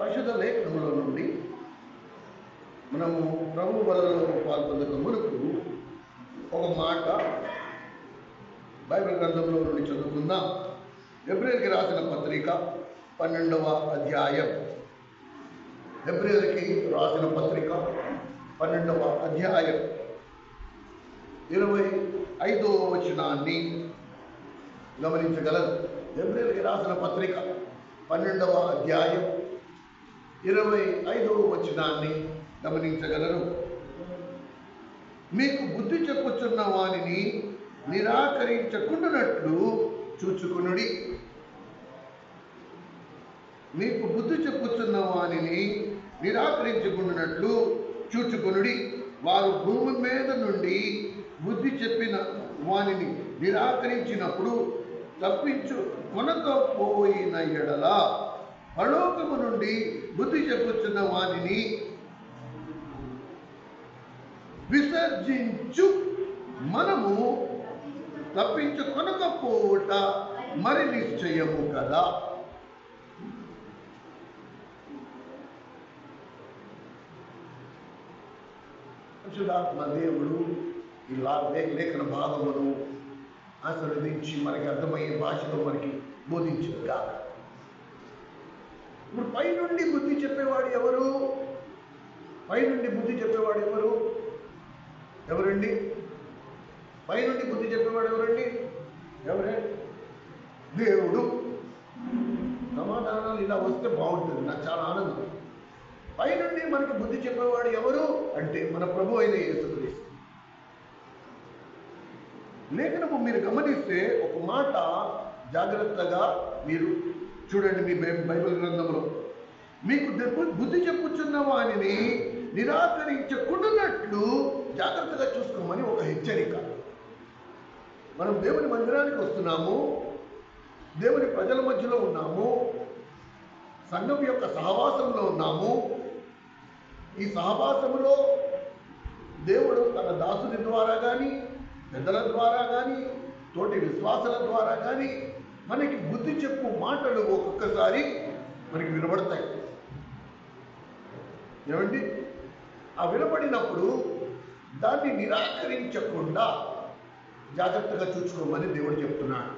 పరిశుద్ధ లేఖనంలో నుండి మనము ప్రభు బలలో పాల్పొందక మునుపు ఒక మాట బైబిల్ గ్రంథంలో నుండి చదువుకుందాం. హెబ్రీయులకు రాసిన పత్రిక 12వ అధ్యాయం. హెబ్రీయులకి రాసిన పత్రిక 12వ అధ్యాయం 25వ వచనాన్ని గమనించగలరు. హెబ్రీయులకి రాసిన పత్రిక 12వ అధ్యాయం 25వ వచనాన్ని గమనించగలరు. మీకు బుద్ధి చెప్పుచున్న వానిని నిరాకరించకుండానట్లు చూచుకునుడి. మీకు బుద్ధి చెప్పుచున్న వానిని నిరాకరించకుండానట్లు చూచుకునుడి. వారు భూమి మీద నుండి బుద్ధి చెప్పిన వానిని నిరాకరించినప్పుడు తప్పించు కొనకపోయిన ఎడల పరలోకము నుండి బుద్ధి చెప్పుచున్న వానిని విసర్జించు మనము తప్పించు కొనకపోవుట మరి నిశ్చయము కదా. పరిశుద్ధాత్మ దేవుడు ఇలా లేఖన భాగమును ఆశీర్వదించి మనకి అర్థమయ్యే భాషలో మనకి బోధించింది కాక. ఇప్పుడు పైనుండి బుద్ధి చెప్పేవాడు ఎవరు? పైనుండి బుద్ధి చెప్పేవాడు ఎవరు? ఎవరండి? పైనుండి బుద్ధి చెప్పేవాడు ఎవరండి? ఎవరే? దేవుడు. సమాధానాలు ఇలా వస్తే బాగుంటుంది, నాకు చాలా ఆనందం. పైనుండి మనకి బుద్ధి చెప్పేవాడు ఎవరు అంటే మన ప్రభు అయిన యేసుక్రీస్తు. లేఖనము మీరు గమనిస్తే ఒక మాట జాగ్రత్తగా మీరు చూడండి. మీ బైబిల్ గ్రంథంలో మీకు బుద్ధి చెప్పుచున్న వానిని నిరాకరించకుండానట్లు జాగ్రత్తగా చూసుకోమని ఒక హెచ్చరిక. మనం దేవుని మందిరానికి వస్తున్నాము, దేవుని ప్రజల మధ్యలో ఉన్నాము, సంఘం యొక్క సహవాసంలో ఉన్నాము. ఈ సహవాసములో దేవుడు తన దాసుని ద్వారా కానీ, పెద్దల ద్వారా కానీ, తోటి విశ్వాసాల ద్వారా కానీ మనకి బుద్ధి చెప్పు మాటలు ఒక్కొక్కసారి మనకి వినబడతాయి. ఏమండి? ఆ వినబడినప్పుడు దాన్ని నిరాకరించకుండా జాగ్రత్తగా చూసుకోమని దేవుడు చెప్తున్నాడు.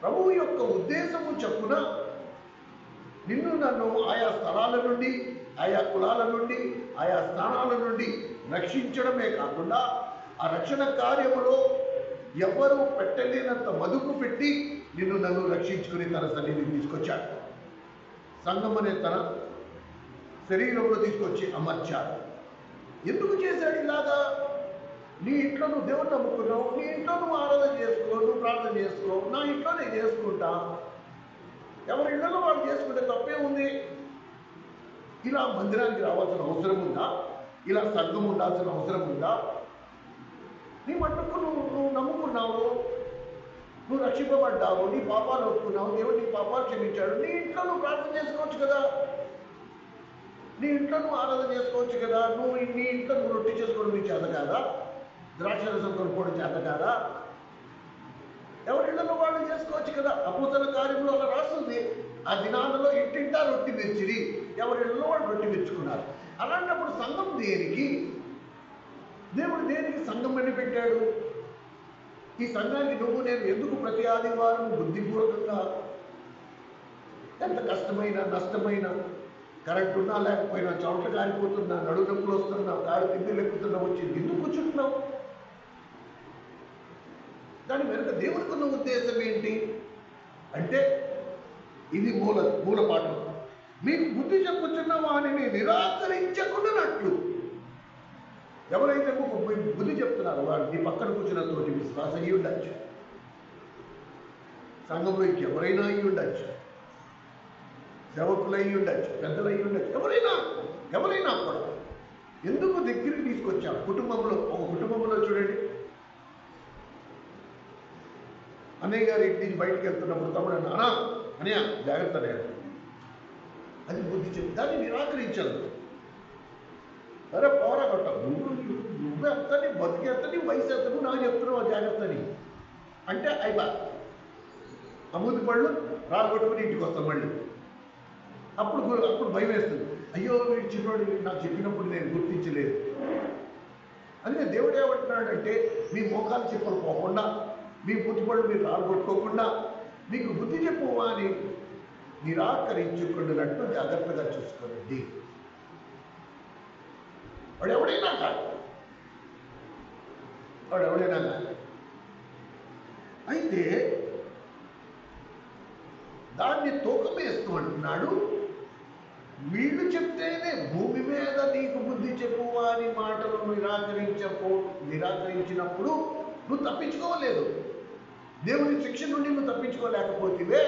ప్రభువు యొక్క ఉద్దేశము చెప్పున నిన్ను నన్ను ఆయా స్థలాల నుండి, ఆయా కులాల నుండి, ఆయా స్థానాల నుండి రక్షించడమే కాకుండా ఆ రక్షణ కార్యములో ఎవరు పెట్టలేనంత మదుపు పెట్టి నిన్ను నన్ను రక్షించుకుని తన సన్నిధిని తీసుకొచ్చాడు. సంఘం అనే తన శరీరంలో తీసుకొచ్చి అమర్చాడు. ఎందుకు చేశాడు ఇలాగా? నీ ఇంట్లో నువ్వు దేవుని నమ్ముకున్నావు, నీ ఇంట్లో నువ్వు ఆరాధన చేసుకో, నువ్వు ప్రార్థన చేసుకో, నా ఇంట్లో నేను చేసుకుంటా. ఎవరి ఇళ్లలో వాళ్ళు చేసుకుంటే తప్పే ఉంది. ఇలా మందిరానికి రావాల్సిన అవసరం ఉందా? ఇలా సంఘం ఉండాల్సిన అవసరం ఉందా? నీ మట్టుకు నువ్వు నమ్ముకున్నావు, నువ్వు రక్షింపబడ్డావు, నీ పాపాలు ఒప్పుకున్నావు, దేవుడు నీ పాపాలు క్షమించాడు. నీ ఇంట్లో నువ్వు ప్రార్థన చేసుకోవచ్చు కదా, నీ ఇంట్లో నువ్వు ఆరాధన చేసుకోవచ్చు కదా. నీ ఇంట్లో నువ్వు రొట్టె చేసుకోవడం నీకు చేత కాదా? ద్రాక్షరసం కొనుక్కోవడం చేత కాదా? ఎవరిళ్లలో వాళ్ళు చేసుకోవచ్చు కదా. అపోస్తల కార్యంలో అలా రాస్తుంది. ఆ దినాలలో ఇంటింటా రొట్టె మెచ్చిరి, ఎవరిళ్లలో వాళ్ళు రొట్టె మెచ్చుకున్నారు. అలాంటప్పుడు సంఘం దేనికి? దేవుడు దేనికి సంఘం అని పెట్టాడు? ఈ సంఘానికి నువ్వు నేను ఎందుకు ప్రతి ఆదివారం బుద్ధిపూర్వకంగా ఎంత కష్టమైన నష్టమైన, కరెంట్ ఉన్నా లేకపోయినా, చోట్ల కారిపోతున్నా, నడు నొప్పులు వస్తున్నా, కారు తిండి లెక్కుతున్నా వచ్చి ఎందుకు కూర్చుంటున్నావు? దాని వెనుక దేవునికి ఉన్న ఉద్దేశం ఏంటి అంటే ఇది మూల పాఠం. మీకు బుద్ధి చెప్పుచున్న వానిని నిరాకరించకుండానట్లు. ఎవరైతే బుద్ధి చెప్తున్నారో వాడు నీ పక్కన కూర్చున్న తోటి విశ్వాసం అయ్యి ఉండొచ్చు, సంఘంలో ఎవరైనా అయ్యి ఉండొచ్చు, సేవకులు అయ్యి ఉండొచ్చు, పెద్దలు అయ్యి ఉండొచ్చు, ఎవరైనా కూడా ఎందుకు దగ్గరికి తీసుకొచ్చావు? ఒక కుటుంబంలో చూడండి, అన్నయ్య గారి ఇంటి నుంచి బయటకు వెళ్తున్నప్పుడు తమ్ముడు అన్నా అన్నయ్య జాగ్రత్త లేదు, అది బుద్ధి చెప్పి దాన్ని నిరాకరించదు. సరే పోరా కొట్టావు, నువ్వు ఎంత, నీ బతికి ఎంత, నీ వయసు ఎంత, నువ్వు నాకు చెప్తున్నావు జాగ్రత్తని అంటే అయిపో. అమృతి పళ్ళు రాలగొట్టుకుని ఇంటికి వస్తాం మళ్ళీ. అప్పుడు భయం వేస్తుంది. అయ్యో వీడు చిన్నోడు నాకు చెప్పినప్పుడు నేను గుర్తించలేదు. అందుకే దేవుడు ఏమంటున్నాడంటే, మీ మోకాలు చెప్పులు పోకుండా, మీ పుట్టుబడులు మీరు రాలగొట్టుకోకుండా, మీకు బుద్ధి చెప్పువా అని నిరాకరించుకున్నట్టు జాగ్రత్తగా చూసుకోండి. వాడు ఎవడైనా కాదు. అయితే దాన్ని తూకం వేస్తూ అంటున్నాడు, వీళ్ళు చెప్తేనే భూమి మీద నీకు బుద్ధి చెప్పువా అని మాటలు నిరాకరించినప్పుడు నువ్వు తప్పించుకోలేదు. దేవుని శిక్ష నుండి నువ్వు తప్పించుకోలేకపోతే,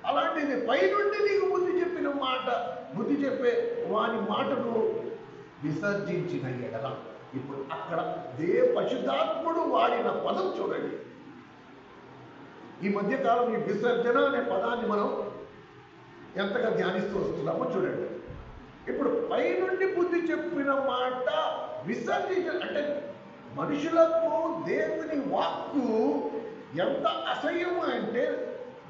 అలాంటిది పైనుండి నీకు బుద్ధి చెప్పే వాని మాటను విసర్జించిన ఎడల, ఇప్పుడు అక్కడ పరిశుద్ధాత్ముడు వాడిన పదం చూడండి. ఈ మధ్యకాలం ఈ విసర్జన అనే పదాన్ని మనం ఎంతగా ధ్యానిస్తూ వస్తున్నామో చూడండి. ఇప్పుడు పైనుండి బుద్ధి చెప్పిన మాట అంటే మనుషులకు దేవుని వాక్కు ఎంత అసహ్యం అంటే,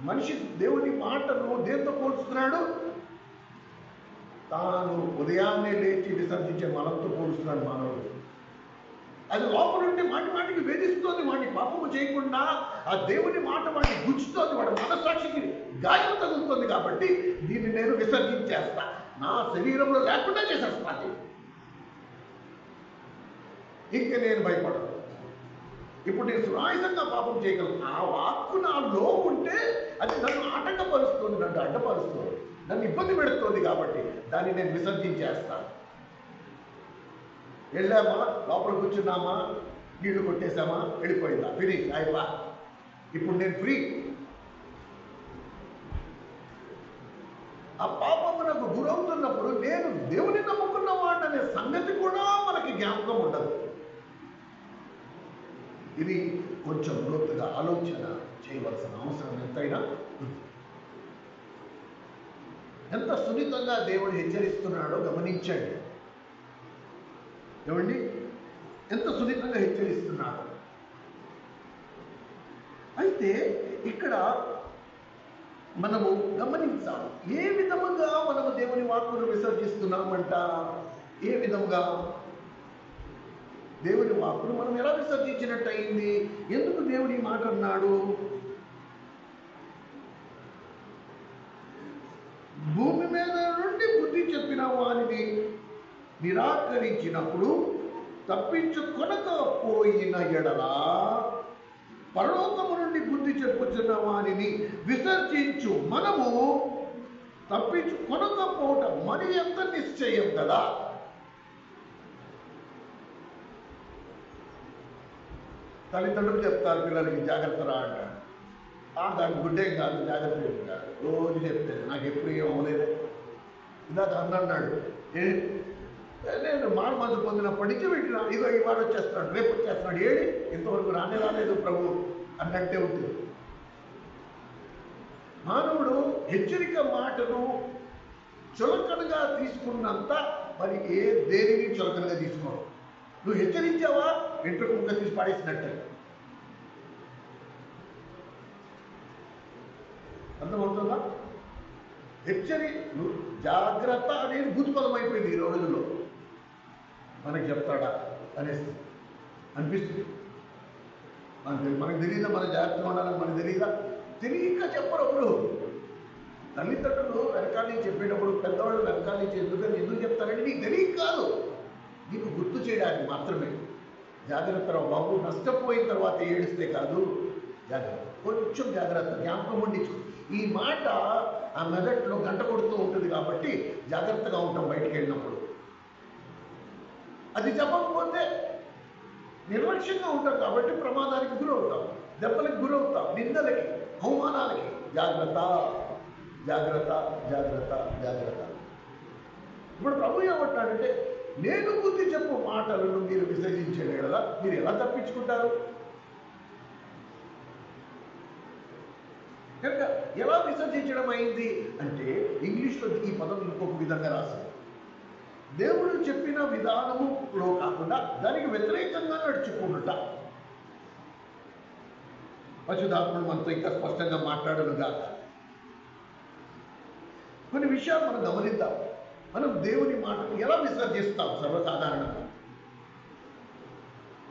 మనిషి దేవుని మాటను దేంతో పోల్చుతున్నాడు? తాను ఉదయాన్నే లేచి విసర్జించే మలంతో పోలుస్తున్నాడు మానవుడు. అది లోపల నుండి మాటికి వేధిస్తోంది. వాడిని పాపము చేయకుండా ఆ దేవుని మాట వాడిని గుచ్చుతోంది, వాడి మనస్సాక్షికి గాయం తగులుతుంది. కాబట్టి దీన్ని నేను విసర్జించేస్తా, నా శరీరంలో లేకుండా చేసేస్తాను. ఇంక నేను భయపడను. ఇప్పుడు నేను సునాయాసంగా పాపం చేయగలను. ఆ వాక్కు నాలో ఉంటే అది నన్ను ఆటంకపరుస్తుంది, నన్ను అడ్డపరుస్తుంది, నన్ను ఇబ్బంది పెడుతుంది. కాబట్టి దాన్ని నేను విసర్జించేస్తాను. వెళ్ళామా, లోపల కూర్చున్నామా, నీళ్లు కొట్టేశామా, వెళ్ళిపోయిందా, ఫినిష్ అయిపా. ఇప్పుడు నేను ఫ్రీ. ఆ పాపమునకు గురవుతున్నప్పుడు నేను దేవుని నమ్ముకున్నవాడనే సంగతి కూడా మనకి జ్ఞాపకం ఉండదు. ఇది కొంచెం లోతుగా ఆలోచన చేయవలసిన అవసరం ఎంతైనా ఉంది. ఎంత సున్నితంగా దేవుడు హెచ్చరిస్తున్నాడో గమనించండి. ఏమండి, ఎంత సున్నితంగా హెచ్చరిస్తున్నాడు. అయితే ఇక్కడ మనము గమనించాలి, ఏ విధముగా మనము దేవుని వాక్కును విసర్జిస్తున్నామంట. ఏ విధముగా దేవుని వాక్కును మనం ఎలా విసర్జించినట్టు అయింది? ఎందుకు దేవుని మాట అన్నాడు? భూమి మీద నుండి బుద్ధి చెప్పిన వారిని నిరాకరించినప్పుడు తప్పించుకొనకపోయిన ఎడల, పరలోకము నుండి బుద్ధి చెప్పుచున్న వారిని విసర్జించు మనము తప్పించుకొనకపోవటం మరి ఎంత నిశ్చయం కదా. తల్లిదండ్రులు చెప్తారు పిల్లలకి జాగ్రత్త రా అంటారు. దానికి గుడ్డేం కాదు, జాగ్రత్త చెప్తారు. రోజు చెప్తారు, నాకు ఎప్పుడు ఏం అవ్వలేదు. ఇందాక అన్నాడు, నేను మారుమందు పొందినప్పటి నుంచి పెట్టిన, ఇదో ఇవాళ వచ్చేస్తున్నాడు, రేపు వచ్చేస్తున్నాడు, ఏడి ఇంతవరకు రాలేదు ప్రభు అన్నట్టే ఉంటుంది. మానవుడు హెచ్చరిక మాటను చులకనగా తీసుకున్నంత మరి దేనిని చులకనగా తీసుకోవు. నువ్వు హెచ్చరించావా, వెంట్రుక ముక్క తీసి పాడేసినట్టే. అర్థమవుతుందా? నువ్వు జాగ్రత్త అనేది భూతపదం అయిపోయింది ఈ రోజుల్లో. మనకి చెప్తాడా అనేసి అనిపిస్తుంది. మనకు తెలియదా మన జాగ్రత్తగా ఉండాలని? మనకు తెలియదా? తెలియక చెప్పరు. అప్పుడు తల్లిదండ్రులు వెనకాల నుంచి చెప్పేటప్పుడు పెద్దవాళ్ళు వెనకాల నుంచి ఎందుకు చెప్తారంటే నీకు తెలియక కాదు, నీకు గుర్తు చేయడానికి మాత్రమే. జాగ్రత్త రావు బాబు, నష్టపోయిన తర్వాత ఏడిస్తే కాదు, జాగ్రత్త, కొంచెం జాగ్రత్త, జ్ఞాపకం ఉండించు. ఈ మాట ఆ మెదట్లో గంట కొడుతూ ఉంటుంది కాబట్టి జాగ్రత్తగా ఉంటాం బయటికి వెళ్ళినప్పుడు. అది చెప్పకపోతే నిర్లక్ష్యంగా ఉంటాం కాబట్టి ప్రమాదానికి గురవుతాం, దెబ్బలకు గురవుతాం, నిందలకి, అవమానాలకి. జాగ్రత్త జాగ్రత్త జాగ్రత్త జాగ్రత్త. ఇప్పుడు ప్రభు ఏమంటాడంటే, నేను బుద్ధి చెప్పు మాటలను మీరు విసర్జించే కదా మీరు ఎలా తప్పించుకుంటారు? కనుక ఎలా విసర్జించడం అయింది అంటే, ఇంగ్లీష్లో ఈ పదం ఇంకొక విధంగా రాశారు. దేవుడు చెప్పిన విధానములో కాకుండా దానికి వ్యతిరేకంగా నడుచుకుంట. పరిశుద్ధాత్ముడు మనతో ఇంకా స్పష్టంగా మాట్లాడనుగా. కొన్ని విషయాలు మనం గమనిద్దాం. మనం దేవుని మాటను ఎలా విసర్జిస్తాం? సర్వసాధారణంగా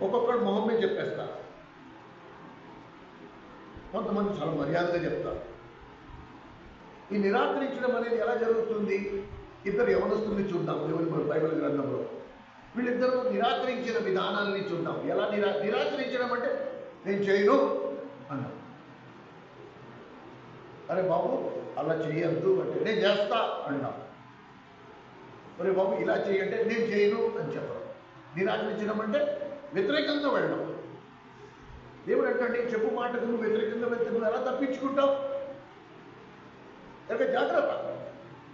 ఒక్కొక్కడు మొహం మీద చెప్పేస్తారు. కొంతమంది చాలా మర్యాదగా చెప్తారు. ఈ నిరాకరించడం అనేది ఎలా జరుగుతుంది? ఇద్దరు యవనస్తుల్ని చూద్దాం దేవుని బైబిల్ గ్రంథంలో. వీళ్ళిద్దరూ నిరాకరించిన విధానాలని చూద్దాం. ఎలా నిరాకరించడం అంటే, నేను చేయను అన్నాం. అరే బాబు అలా చేయొద్దు అంటే, నేను చేస్తా అన్నాం. అరే బాబు ఇలా చేయంటే, నేను చేయను అని చెప్పడం. నిరాకరించడం అంటే వ్యతిరేకంగా వెళ్ళడం. దేవుడు అంటే చెప్పు మాటకు నువ్వు వ్యతిరేకంగా వెళ్తే నువ్వు ఎలా తప్పించుకుంటావు? కనుక జాగ్రత్త.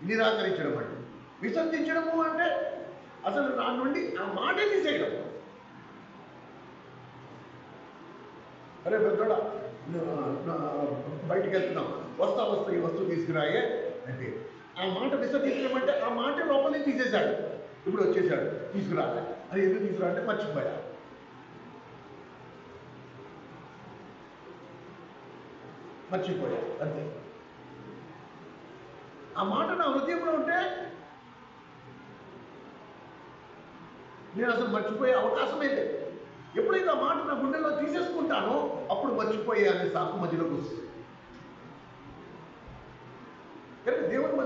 నిరాకరించడం అంటే, విసర్జించడము అంటే అసలు నా నుండి ఆ మాట తీసేయడం. అరే పెద్దోడా బయటికి వెళ్తున్నాం, వస్తా ఈ వస్తువు తీసుకురాయే అంటే, ఆ మాట విసర్జించడం అంటే ఆ మాట లోపలికి తీసేశాడు. ఇప్పుడు వచ్చేసాడు, తీసుకురాలే. అది ఎందుకు తీసుకురా అంటే మర్చిపోయా. అంతే. ఆ మాట నా హృదయంలో ఉంటే నేను అసలు మర్చిపోయే అవకాశమే లేదు. ఎప్పుడైతే ఆ మాట నా గుండెల్లో తీసేసుకుంటానో అప్పుడు మర్చిపోయే అనే సాకు మధ్యలోకి వస్తుంది. కానీ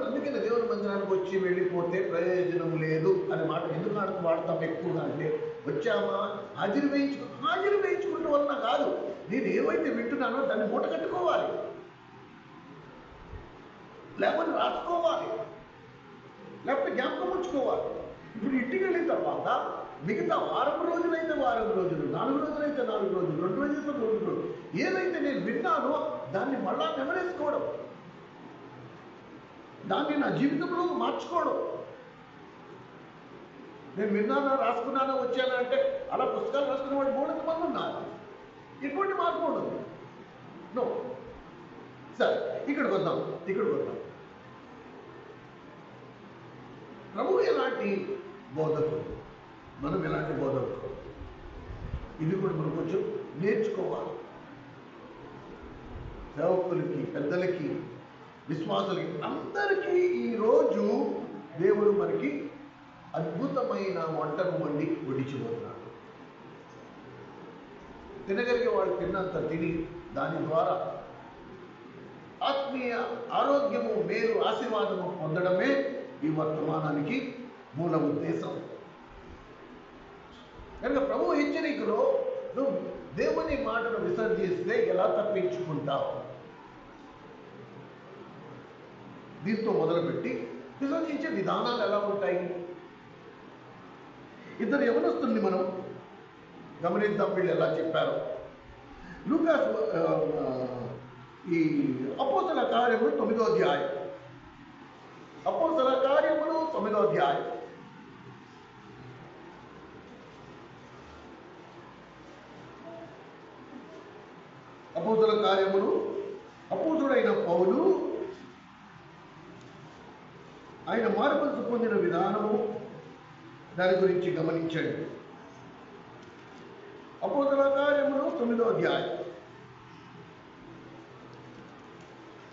అందుకనే దేవుని మందిరానికి వచ్చి వెళ్ళిపోతే ప్రయోజనం లేదు అనే మాట ఎందుకు వాడతాం ఎక్కువగా అంటే, వచ్చామా హాజరు వేయించుకుంటే వలన కాదు, నేను ఏవైతే వింటున్నానో దాన్ని మూట కట్టుకోవాలి, లేకపోతే రాసుకోవాలి, లేకపోతే జ్ఞాపకం ఉంచుకోవాలి. ఇప్పుడు ఇంటికి వెళ్ళిన తర్వాత మిగతా వారం రోజులైతే వారం రోజులు, 4 రోజులైతే 4 రోజులు, 2 రోజులైతే 2 రోజులు, ఏదైతే నేను విన్నానో దాన్ని మళ్ళా నెమరేసుకోవడం, దాన్ని నా జీవితంలో మార్చుకోవడం. నేను విన్నానా, రాసుకున్నానా, వచ్చానా అంటే అలా పుస్తకాలు రాసుకునే వాడు 300 మంది ఉన్నారు. ఎటువంటి మార్పు ఉండదు. నో. సరే, ఇక్కడికి వద్దాం. ప్రభు ఎలాంటి బోధకుడు, మనం ఎలాంటి బోధకుడు, ఇది కూడా మనం కొంచెం నేర్చుకోవాలి. సేవకులకి, పెద్దలకి, విశ్వాసులకి అందరికీ ఈరోజు దేవుడు మనకి అద్భుతమైన వంటను వండి వడ్డించబోతున్నాడు. తినగలిగే వాళ్ళు తిన్నంత తిని దాని ద్వారా ఆత్మీయ ఆరోగ్యము, మేలు, ఆశీర్వాదము పొందడమే ఈ వర్తమానానికి మూల ఉద్దేశం. కనుక ప్రభు హెచ్చరికలో నువ్వు దేవుని మాటను విసర్జిస్తే ఎలా తప్పించుకుంటావు? దీంతో మొదలుపెట్టి విసర్జించే విధానాలు ఎలా ఉంటాయి? ఇద్దరు యవనస్తుల్ని మనం గమనిద్దాం. వీళ్ళు ఎలా చెప్పారు. లూకాసు ఈ అపోస్తల కార్యములు 9వ అధ్యాయం. అపోస్తల కార్యములు 9వ అధ్యాయం. అపోస్తల కార్యములు, అపోస్తుడైన పౌలు ఆయన మార్పు పొందిన విధానము, దాని గురించి గమనించండి. అపోస్తల కార్యములు 9వ అధ్యాయం,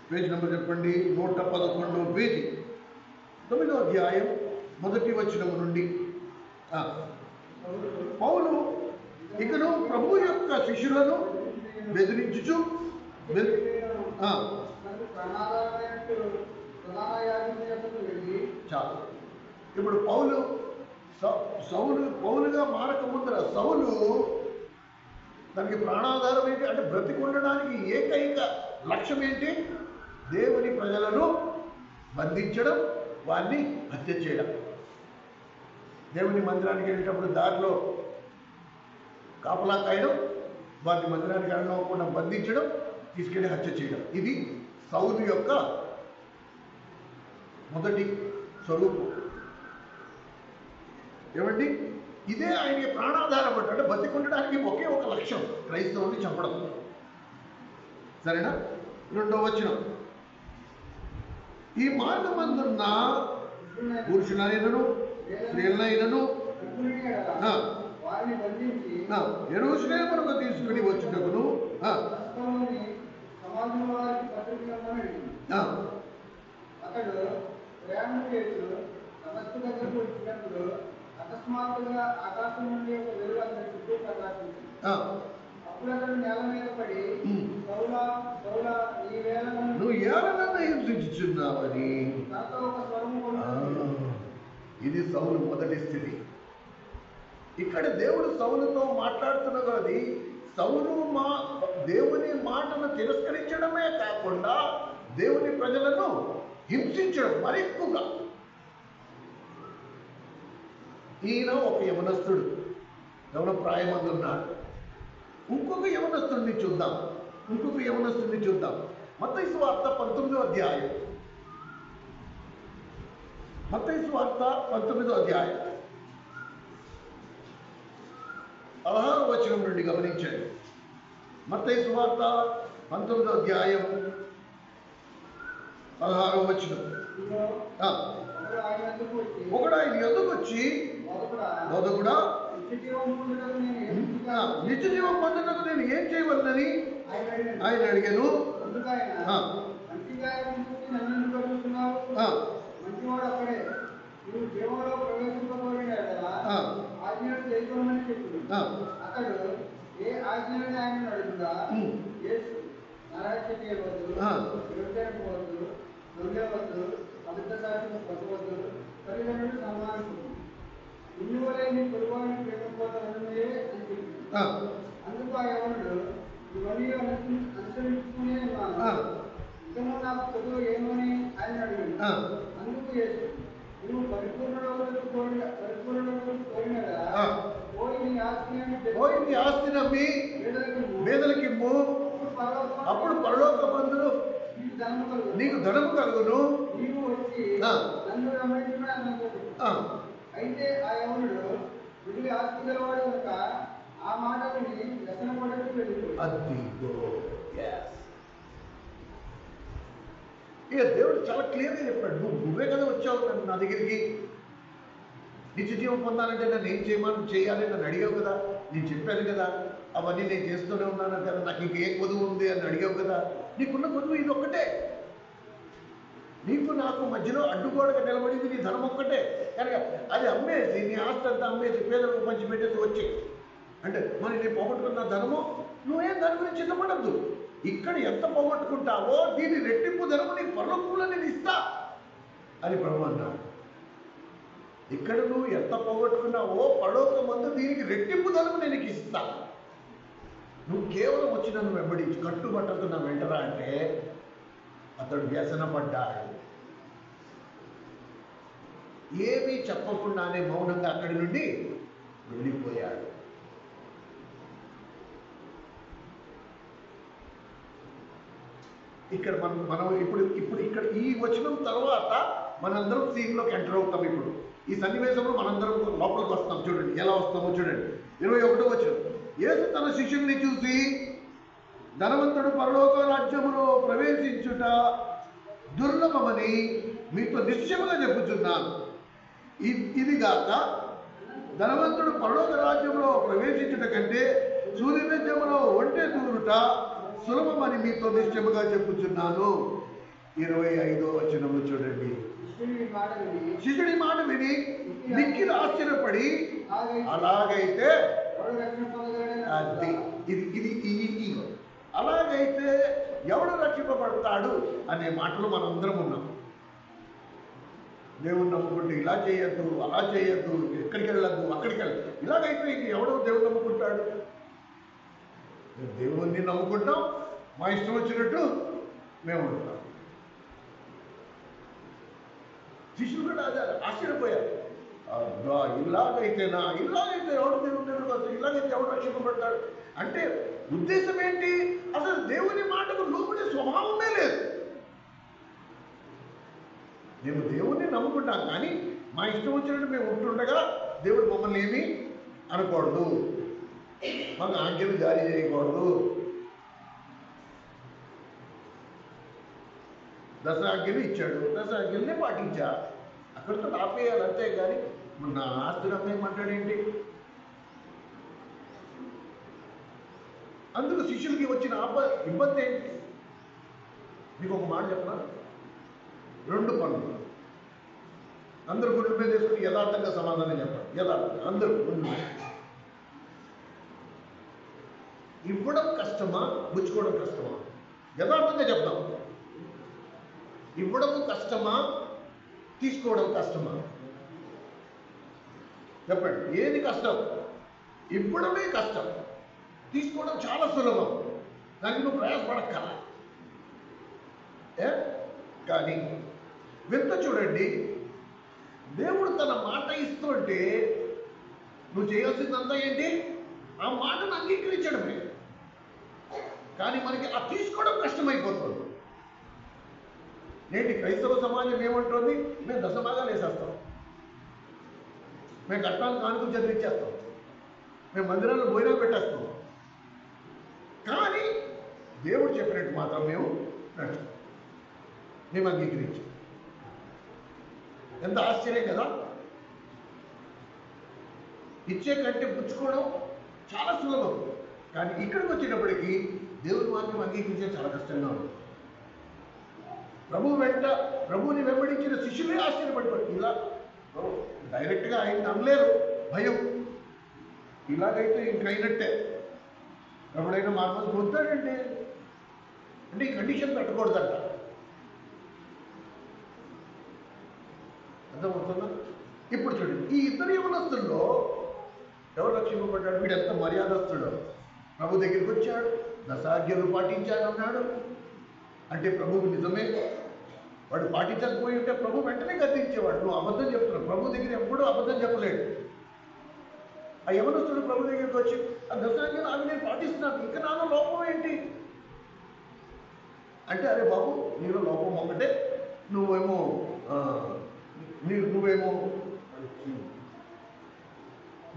పేజ్ నెంబర్ చెప్పండి. 111వ పేజీ, 9వ అధ్యాయం 1వ వచనము నుండి. పౌలు ఇకను ప్రభు యొక్క శిష్యులను బెదిరించుచు చాలు. ఇప్పుడు పౌలుగా మారక ముందర సౌలు దానికి ప్రాణాధారం ఏంటి అంటే, బ్రతికుండడానికి ఏకైక లక్ష్యం ఏంటి? దేవుని ప్రజలను బంధించడం, వారిని హత్య చేయడం. దేవుని మందిరానికి వెళ్ళేటప్పుడు దారిలో కాపలా కాయడం, వారిని మందిరానికి వెళ్ళకుండా బంధించడం, తీసుకెళ్ళి హత్య చేయడం. ఇది సౌలు యొక్క మొదటి స్వరూపం. ఏమండి, ఇదే ఆయన ప్రాణాధారం అంటే బతికుండడానికి ఒకే ఒక లక్ష్యం, క్రైస్తవుని చంపడం. సరేనా? 2వ వచనం, ఈ మార్గమందున్న పురుషులైనను స్త్రీలైనను యెరూషలేమునకు తీసుకుని వచ్చుటకును ప్రయాణం చేస్తూ సమస్త దగ్గరకు వచ్చినప్పుడు అకస్మాత్తుగా ఆకాశం నుండి ఒక వెలుగు అతని చుట్టూ ప్రకాశించింది. అప్పుడు అతడు నేల మీద పడి, సౌలా సౌలా, ఈ వేళ నువ్వు ఏలనన్నా హింసించుచున్నావని నాతో ఒక స్వరము కొడుతుంది. ఇది సౌలు మొదటి స్థితి. ఇక్కడ దేవుడు సౌలుతో మాట్లాడుతున్న కొలది సౌలు దేవుని మాటను తిరస్కరించడమే కాకుండా దేవుని ప్రజలను హింసించడం మరి ఎక్కువగా. ఈయన ఒక యవనస్తుడు, యవన ప్రాయమందు ఉన్నాడు. ఇంకొక యవనస్తుడిని చూద్దాం. మత్తయి సువార్త 19వ అధ్యాయం. మత్తయి సువార్త 19వ అధ్యాయం 16వ వచనం నుండి గమనించండి. మత్తయి సువార్త 19వ అధ్యాయం 16వ వచనం. ఒకడు ఆయన ఎదుగు వచ్చి, బోధకుడా, నిత్య జీవం పొందుటకు నేను ఏం చేయవలనని ఆయన అడిగాను. మంచివాడు అక్కడే, నువ్వు జీవంలో ప్రవేశింపబోయిన ఆజ్ఞలు చేయమని చెప్పింది. అతడు ఏ ఆజ్ఞలని ఆయన అడుగుగా, యేసు నరహత్య చేయవద్దు, వ్యభిచారించవద్దు, దొంగవద్దు, అబద్ధ సాక్ష్యం చెప్పవద్దు, తల్లిదండ్రులు సన్మానించు, నిన్ను వలె నీ పొరుగువాడిని ప్రేమించవద్దనే అని చెప్పింది. అందుకు ఆ యవనుడు, ఇవన్నీ అనుసరించుకునే ఉన్నాను, ఇతను నాకు చదువు ఏమని ఆయన అడిగింది. అందుకు యేసు, నువ్వు పరిపూర్ణులకు కోరినదా, పోయి నీ ఆస్తి నమ్మి పేదలకిమ్ము, అప్పుడు పరలోకమందు నీకు ధనము కలుగును. నీవు వచ్చి నన్ను వెంబడించుకుని. అయితే ఆ యవనుడు మిగిలి ఆస్తి గలవాడు కనుక ఆ మాట విని వ్యసన పడకు వెళ్ళిపోయాడు. ఇక దేవుడు చాలా క్లియర్గా చెప్పాడు, నువ్వే కదా వచ్చావు నా దగ్గరికి, నిత్య జీవం పొందాలంటే నన్ను ఏం చేయాలి నన్ను అడిగావు కదా, నేను చెప్పాను కదా, అవన్నీ నేను చేస్తూనే ఉన్నాను కదా, నాకు ఇంక ఏ కొదువు ఉంది అని అడిగావు కదా. నీకున్న కొదువు ఇది ఒక్కటే, నీకు నాకు మధ్యలో అడ్డుగోడగా నిలబడింది నీ ధనం ఒక్కటే. కనుక అది అమ్మేసి, నీ ఆస్తి అంతా అమ్మేసి పేదలకు పంచిపెట్టేసి వచ్చి అంటే మరి నేను పోగొట్టుకున్న ధనము, నువ్వేం దాని గురించి చింతపడద్దు. ఇక్కడ ఎంత పోగొట్టుకుంటావో దీని రెట్టింపు ధనము నీకు పరలోకంలో నేను ఇస్తా అని ప్రభు అన్నాడు. ఇక్కడ నువ్వు ఎంత పోగొట్టుకున్నావో పరలోకమందు దీనికి రెట్టింపు ధనము నేను నీకు ఇస్తా. నువ్వు కేవలం వచ్చి నన్ను వెంబడించి కట్టుబట్టతో నా వెంటరా అంటే అతడు వ్యసన పడ్డాడు. ఏమీ చెప్పకుండానే మౌనంగా అక్కడి నుండి వెళ్ళిపోయాడు. ఇక్కడ మనం ఇప్పుడు ఇక్కడ ఈ వచనం తర్వాత మనందరం సీన్లోకి ఎంటర్ అవుతాం. ఇప్పుడు ఈ సన్నివేశంలో మనందరం లోపలికి వస్తాం. చూడండి ఎలా వస్తామో చూడండి. 21వ వచనం. యేసు తన శిష్యుల్ని చూసి, ధనవంతుడు పరలోక రాజ్యములో ప్రవేశించుట దుర్లభమని మీతో నిశ్చయముగా చెప్పుచున్నాను. ఇది గాక ధనవంతుడు పరలోక రాజ్యంలో ప్రవేశించుట కంటే సూర్యరాజ్యములో ఒంటె దూరుట సులభమని మీతో నిశ్చయముగా చెప్పుచున్నాను. 25వ వచనము చూడండి. శిష్యుడి మాట విని మిక్కిలి ఆశ్చర్యపడి, అలాగైతే ఇది అలాగైతే ఎవడు రక్షింపబడతాడు అనే మాటలు మనందరం ఉన్నాం. దేవుని నమ్ముకుంటే ఇలా చేయొద్దు, అలా చేయొద్దు, ఎక్కడికి వెళ్ళద్దు, అక్కడికి వెళ్ళదు. ఇలాగైతే ఇంక ఎవడో దేవుడు నమ్ముకుంటాడు? దేవుణ్ణి నమ్ముకుంటాం, మా ఇష్టం వచ్చినట్టు మేము ఉంటాం. శిష్యులు కూడా అదే ఆశ్చర్యపోయారు. ఇలాగైతే ఎవడు దేవుడు వస్తాడు, ఇలాగైతే ఎవడు రక్షింపబడతాడు అంటే ఉద్దేశం ఏంటి? అసలు దేవుని మాటకు లోబడే స్వభావమే లేదు. మేము దేవుణ్ణి నమ్ముకుంటాం, కానీ మా ఇష్టం వచ్చినట్టు మేము ఉంటుండగా దేవుడు మమ్మల్ని ఏమీ అనకూడదు, మాకు ఆజ్ఞలు జారీ చేయకూడదు. దశాజ్ఞలు ఇచ్చాడు, దశాజ్ఞల్ని పాటించా, అక్కడితో ఆపేయాలి అంతే. కానీ నా ఆస్తులు అమ్మేయమంటాడేంటి? అందుకు శిష్యులకి వచ్చిన ఇబ్బంది ఏంటి? మీకు ఒక మాట చెప్పనా? 2 పనులు. అందరూ గుండెల మీద వేసుకుని యథార్థంగా సమాధానం చెప్పండి. యథార్థంగా అందరూ గుండెల మీద. ఇవ్వడం కష్టమా, పుచ్చుకోవడం కష్టమా? యథార్థంగా చెప్తాం. ఇవ్వడం కష్టమా, తీసుకోవడం కష్టమా? చెప్పండి, ఏది కష్టం? ఇవ్వడమే కష్టం, తీసుకోవడం చాలా సులభం. దానికి నువ్వు ప్రయాసపడక్కర్లా. కానీ వింత చూడండి, దేవుడు తన మాట ఇస్తుంటే నువ్వు చేయాల్సిందంతా ఏంటి? ఆ మాటను అంగీకరించడమే. కానీ మనకి ఆ తీసుకోవడం కష్టమైపోతుంది. నేటి క్రైస్తవ సమాజం ఏమంటుంది? మేము దశభాగాలు వేసేస్తాం, మేము కట్టాలు కానుకలు చదివించేస్తాం, మేము మందిరాల్లో భోజనాలు పెట్టేస్తాం. కానీ దేవుడు చెప్పినట్టు మాత్రం మేము అంగీకరించాం. ఎంత ఆశ్చర్యం కదా! ఇచ్చే కంటే పుచ్చుకోవడం చాలా సులభం. కానీ ఇక్కడికి వచ్చేటప్పటికి దేవుని వాక్యం అంగీకరించడం చాలా కష్టంగా ఉంది. ప్రభువుని వెంబడించిన శిష్యులే ఆశ్చర్యపడిపోయి, ఇలా డైరెక్ట్గా ఆయన అనలేరు, భయం. ఇలాగైతే ఇంకైనట్టే, ఎప్పుడైనా మార్పులు పొందుతాడంటే అంటే ఈ కండిషన్ పెట్టకూడదంట. అర్థమవుతుందా? ఇప్పుడు చూడండి, ఈ ఇద్దరు యవనస్తుల్లో ఎవరు రక్షింపబడ్డాడు? వీడు ఎంత మర్యాదస్తుడు. ప్రభు దగ్గరికి వచ్చాడు, దశాజ్ఞలు పాటించాడు అన్నాడు. అంటే ప్రభువు నిజమే, వాడు పాటించకపోయి ఉంటే ప్రభు వెంటనే గద్దించేవాడు. నువ్వు అబద్ధం చెప్తున్నావు. ప్రభు దగ్గర ఎప్పుడూ అబద్ధం చెప్పలేడు. ఆ యవనస్తుడు ప్రభు దగ్గరికి వచ్చి, ఆ దశాజ్ఞలు అవి నేను పాటిస్తున్నాను, ఇంకా నాలో లోపం ఏంటి అంటే, అరే బాబు, నీలో లోపం ఒకటే, నువ్వేమో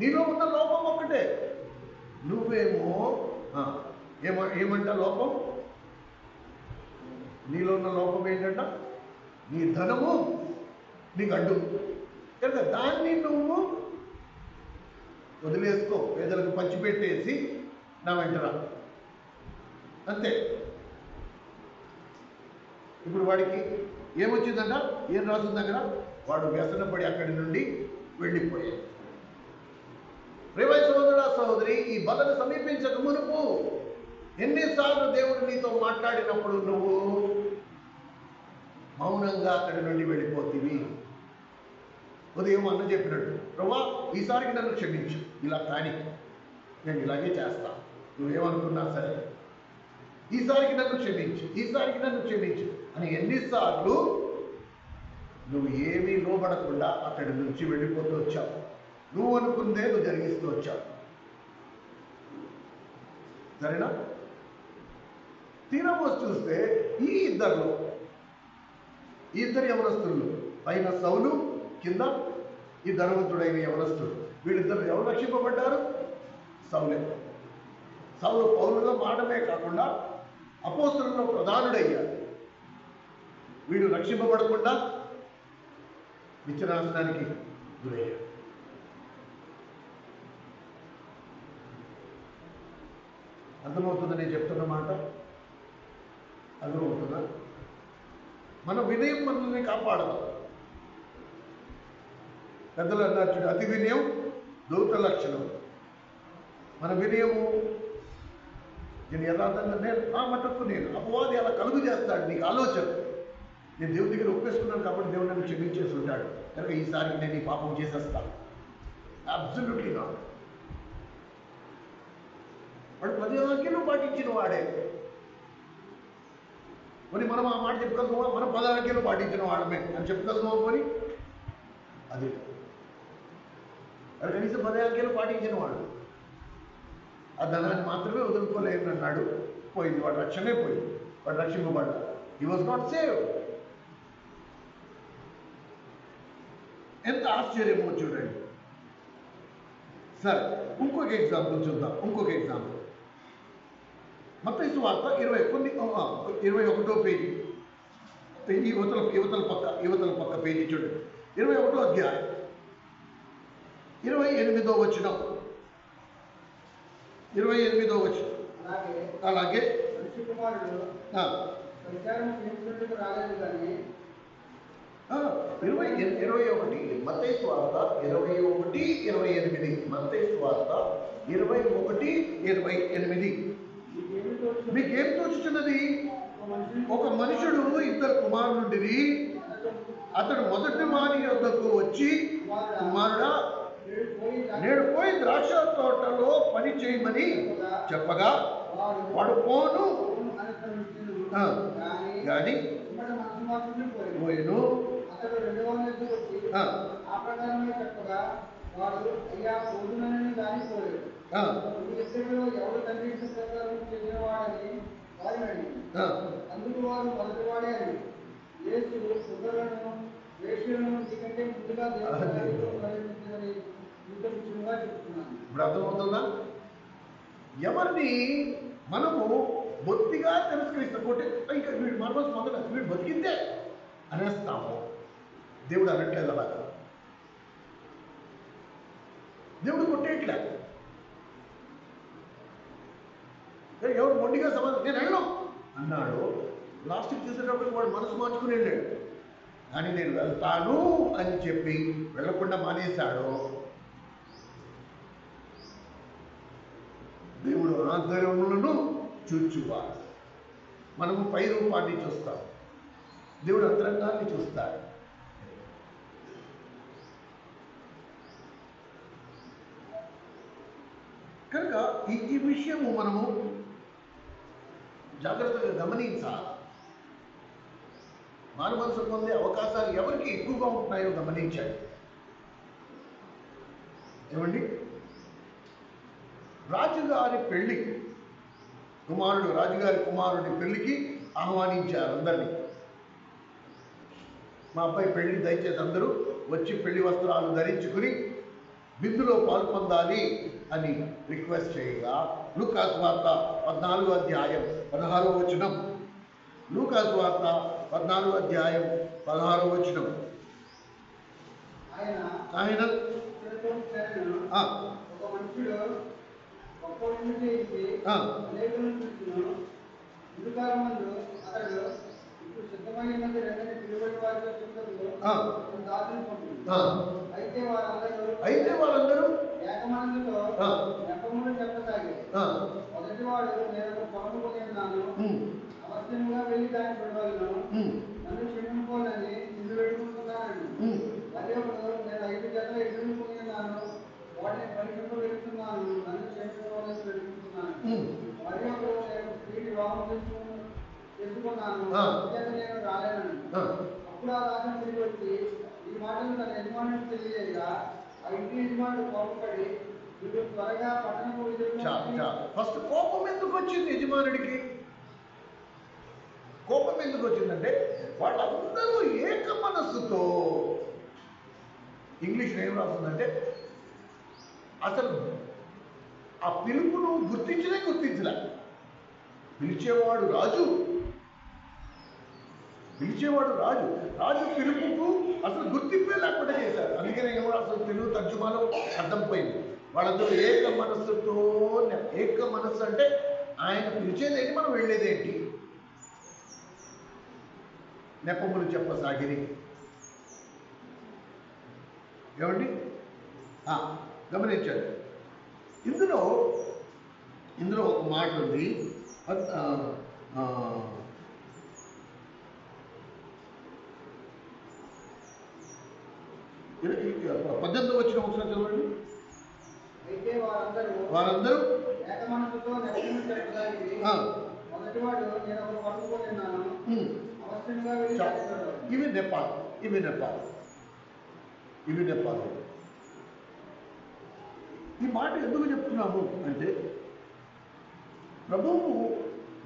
నీలో ఉన్న లోపం ఒక్కటే, నువ్వేమో ఏమంట లోపం? నీలో ఉన్న లోపం ఏంటంట? నీ ధనము నీకు అడ్డు కదా, దాన్ని నువ్వు వదిలేసుకో, పేదలకు పంచిపెట్టేసి నా వెంటరా, అంతే. ఇప్పుడు వాడికి ఏమొచ్చిందంట? ఏం రాస్తుంది దగ్గర? వాడు వ్యసనపడి అక్కడి నుండి వెళ్ళిపోయాడు. ప్రియమైన సహోదరుడా, సహోదరి, ఈ బలను సమీపించక మునుపు ఎన్నిసార్లు దేవుడు నీతో మాట్లాడినప్పుడు నువ్వు మౌనంగా అక్కడి నుండి వెళ్ళిపోతీవి? ఉదయం అన్న చెప్పినట్టు, ప్రభువా ఈసారికి నన్ను క్షమించు, ఇలా కానీ నేను ఇలాగే చేస్తా, నువ్వేమనుకున్నా సరే, ఈసారికి నన్ను క్షమించు, ఈసారికి నన్ను క్షమించు అని ఎన్నిసార్లు నువ్వు ఏమీ లోబడకుండా అక్కడి నుంచి వెళ్ళిపోతూ వచ్చావు. నువ్వు అనుకుందే నువ్వు జరిగిస్తూ వచ్చావు. సరేనా? తీరా చూస్తే ఈ ఇద్దరు యవనస్తులు, పైన సౌలు, కింద ఈ ధనవంతుడైన యవనస్తుడు, వీళ్ళిద్దరు ఎవరు రక్షింపబడ్డారు? సౌలే. సౌలు పౌలుగా మారడమే కాకుండా అపోస్తలుల్లో ప్రధానుడయ్యాడు. వీడు రక్షింపబడకుండా నిత్యనాశనానికి గురయ్యాడు. అర్థమవుతుందా నేను చెప్తున్న మాట? అర్థమవుతుందా? మన వినయం మనల్ని కాపాడదు. పెద్దలు అన్నారు చూడు, అతి వినయం దూత లక్షణం. మన వినయము, నేను యథార్థంగా నా మటుకు నేను, అపవాది అలా కలుగు చేస్తాడు నీకు ఆలోచన. నేను దేవుడి దగ్గర ఒప్పేసుకున్నాను కాబట్టి దేవుడు నన్ను క్షమించేసి ఉంటాడు కనుక ఈసారికి నేను ఈ పాపం చేసేస్తాను. Absolutely not. వాడు 10 ఆజ్ఞలు పాటించిన వాడే. మరి మనం ఆ మాట చెప్పుకోగలమా? మనం 10 ఆజ్ఞలు పాటించిన వాడమే అని చెప్పుకోగలమా? మరి అది కనీసం 10 ఆజ్ఞలు పాటించిన వాడు. ఆ ధనాన్ని మాత్రమే వదులుకోలేను అన్నాడు. పోయింది, వాడు రక్షణే పోయింది, వాడు రక్షింపబడ్డాడు. He was not save. ఎంత ఆశ్చర్యమో చూడండి. సరే, ఇంకొక ఎగ్జాంపుల్ చూద్దాం. ఇంకొక ఎగ్జాంపుల్ మత్తయి సువార్త 21వ పేజీ, యువతల పక్క పేజీ చూడండి. 21వ అధ్యాయం 28వ వచనం. 28వ వచనం. అలాగే 21 మత్తయి సువార్త 21:28. మత్తయి సువార్త 21:28. మీకేం తోచుతున్నది? ఒక మనుషుడు 2 కుమారులుండిరి. అతడు మొదటి వాని యొద్దకు వచ్చి, కుమారుడా, నేడు పోయి ద్రాక్ష తోటలో పని చేయమని చెప్పగా వాడు పోను కానీ పోయిను. అతడు 2వ నెలకు వచ్చి ఆ ప్రకారమే చెప్పగా వాడు అయ్యా పోదునని దాని పోలేదు. ఈ ఇద్దరిలో ఎవరు తండ్రి ప్రకారం చెందిన వాడని వారిని అడిగి అందుకు వారు మొదటి వాడే అని యేసు శుభ్రులను వేశ్యలను నీకంటే ముందుగా దేవుని చెప్తున్నాను. ఇప్పుడు అర్థమవుతుందా? ఎవరిని మనము బొత్తిగా తిరస్కరిస్తాం, కొట్టి ఇంకా వీడు మనసు మొదట వీడు బతికిందే అనేస్తాము. దేవుడు అనట్లేదు అలాగా. దేవుడు కొట్టేయట్లే. ఎవరు మొండిగా సమాధానం నేను వెళ్ళను అన్నాడు. లాస్ట్కి చూసేటప్పుడు వాడు మనసు మార్చుకుని వెళ్ళాడు. కానీ నేను వెళ్తాను అని చెప్పి వెళ్ళకుండా మానేశాడు. దేవుడు ఆంతర్యములను చూచువాడు. మనము పై రూపాన్ని చూస్తాం, దేవుడు అంతరంగాన్ని చూస్తాడు. కనుక ఈ విషయము మనము జాగ్రత్తగా గమనించాలి. మారు మనసు పొందే అవకాశాలు ఎవరికి ఎక్కువగా ఉంటున్నాయో గమనించండి. ఏమండి, రాజుగారి పెళ్లి రాజుగారి కుమారుడి పెళ్లికి ఆహ్వానించారు అందరినీ. మా అబ్బాయి పెళ్లికి దయచేసి అందరూ వచ్చి పెళ్లి వస్త్రాలు ధరించుకుని విందులో పాల్పొందాలి అని రిక్వెస్ట్ చేయగా లూకాసు వార్త 14వ అధ్యాయం 16వ వచనం. లూకాసు వార్త 14వ అధ్యాయం 16వ వచనం. ఆయన అయితే వారందరూ మొదటివాడు నేను పొలం పొందినాను, అవశ్యంగా వెళ్ళి దాన్ని పెడవలను, నన్ను క్షమించుకోనని ఇల్లు పెట్టుకుంటున్నాను. మరి ఒకడు నేను 5 జతల ఎడ్లను పొందినాను, వాటిని పరీక్షకు వెళ్తున్నాను, నన్ను క్షమించుకోవాలని వెళ్తున్నాను. మరి ఒకడు నేను స్త్రీ వివాహం చేసుకున్నాను, నేను రాలేనని. అప్పుడు ఆ రాజు తిరిగి వచ్చి ఈ మాటలు తన యజమానుడికి తెలియజేయగా ఆ ఇంటి యజమానుడు కోపపడి వీడు త్వరగా పట్టణపు ఫస్ట్ కోపం ఎందుకు వచ్చింది యజమానుడికి? కోపం ఎందుకు వచ్చిందంటే వాళ్ళందరూ ఏక మనస్సుతో, ఇంగ్లీష్ ఏం రాస్తుందంటే అసలు ఆ పిలుపును గుర్తించలే. పిలిచేవాడు రాజు రాజు పిలుపుకు అసలు గుర్తింపే లేకుండా చేశారు. అందుకనే ఏమో అసలు తెలుగు తర్జుమాలో అర్థం పోయింది. వాళ్ళందరూ ఏక మనస్సు అంటే ఆయన పిలిచేదేంటి, మనం వెళ్ళేదేంటి? నెపములు చెప్పసాగిరి. ఏమండి, గమనించండి. ఇందులో ఒక మాట ఉంది. 18వ వచనం ఒకసారి చదవండి. అయితే వారందరూ ఏక మనసుతో మొదటివాడు నేను ఒక పట్టుకోలేనాను, అవశ్యంగా వెళ్ళి ఇవి నేపాల్. ఈ మాట ఎందుకు చెప్తున్నాము అంటే ప్రభువు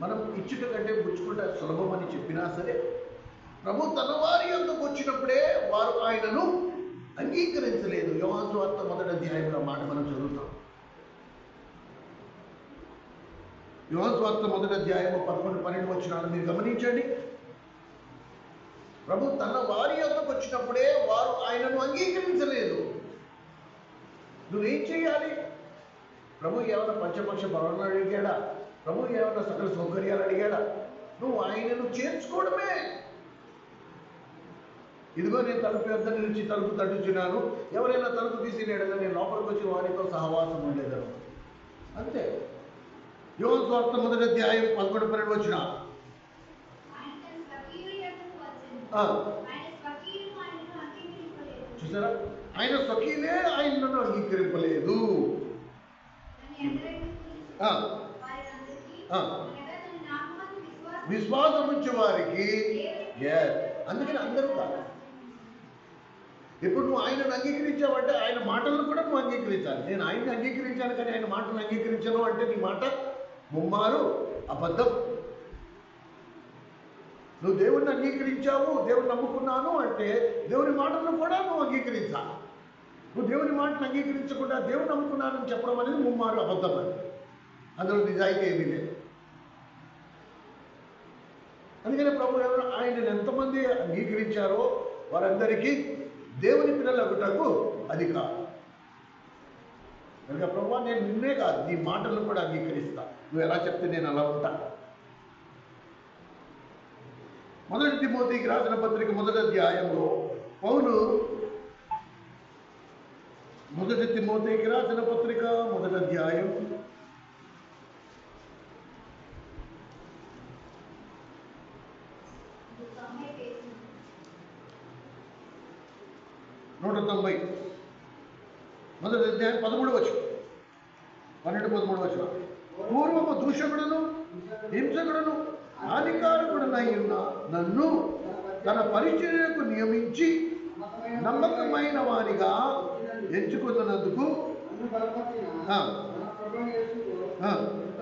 మనం ఇచ్చుట కంటే పుచ్చుకుంటే సులభం అని చెప్పినా సరే, ప్రభు తన వారి యొద్దకు వచ్చినప్పుడే వారు ఆయనను అంగీకరించలేదు. యోహాను సువార్త 1వ అధ్యాయంలో మాట మనం చదువుతాం. యోహాను సువార్త 1వ అధ్యాయము 11-12 వచనాలు మీరు గమనించండి. ప్రభు తన వారి యొద్దకు వచ్చినప్పుడే వారు ఆయనను అంగీకరించలేదు. నువ్వేం చేయాలి? ప్రభు ఏమైనా పంచపక్ష భవనాలు అడిగాడా? ప్రభు ఏమైనా సకల సౌకర్యాలు అడిగాడా? నువ్వు ఆయనను చేర్చుకోవడమే. ఇదిగో నేను తలుపు యొద్ద నిలిచి తలుపు తట్టుచున్నాను, ఎవరైనా తలుపు తీసి నేడగా నేను లోపలికి వచ్చి వారితో సహవాసం ఉండేదను. అంతే. యోహాను సువార్త 1వ అధ్యాయం 11-12 వచ్చిన చూసారా, ఆయన స్వకీయులే ఆయనను అంగీకరింపలేదు. విశ్వాసం ఉంచే వారికి, అందుకని అందరూ కాదు. ఇప్పుడు నువ్వు ఆయనను అంగీకరించావంటే ఆయన మాటలను కూడా నువ్వు అంగీకరించాలి. నేను ఆయన్ని అంగీకరించాను కానీ ఆయన మాటను అంగీకరించను అంటే నీ మాట ముమ్మారు అబద్ధం. నువ్వు దేవుడిని అంగీకరించావు, దేవుడిని నమ్ముకున్నాను అంటే దేవుని మాటలను కూడా నువ్వు అంగీకరించాలి. నువ్వు దేవుని మాటను అంగీకరించకుండా దేవుని నమ్ముకున్నానని చెప్పడం అనేది ముమ్మారు అబద్ధం. అని అందులో నిజాయితీ ఏమీ లేదు. అందుకని ప్రభు ఎవరు ఆయనను ఎంతమంది అంగీకరించారో వారందరికీ దేవుని పిల్లలగుటకు అధికారం. కనుక ప్రభు నేను నిన్నే కాదు నీ మాటలను కూడా అంగీకరిస్తా. నువ్వు ఎలా చెప్తే నేను అలా ఉంటా. 1 తిమోతికి రాసిన పత్రిక 1వ అధ్యాయంలో పౌలు 1 తిమోతికి రాసిన పత్రిక 1వ అధ్యాయం 190 1వ అధ్యాయం 13వ వచనం 12-13 వచనం. పూర్వము దూషకుడును హింసకుడును హానికారకుడునై ఉన్న నన్ను తన పరిచర్యకు నియమించి నమ్మకమైన వానిగా ఎంచుకున్నందుకు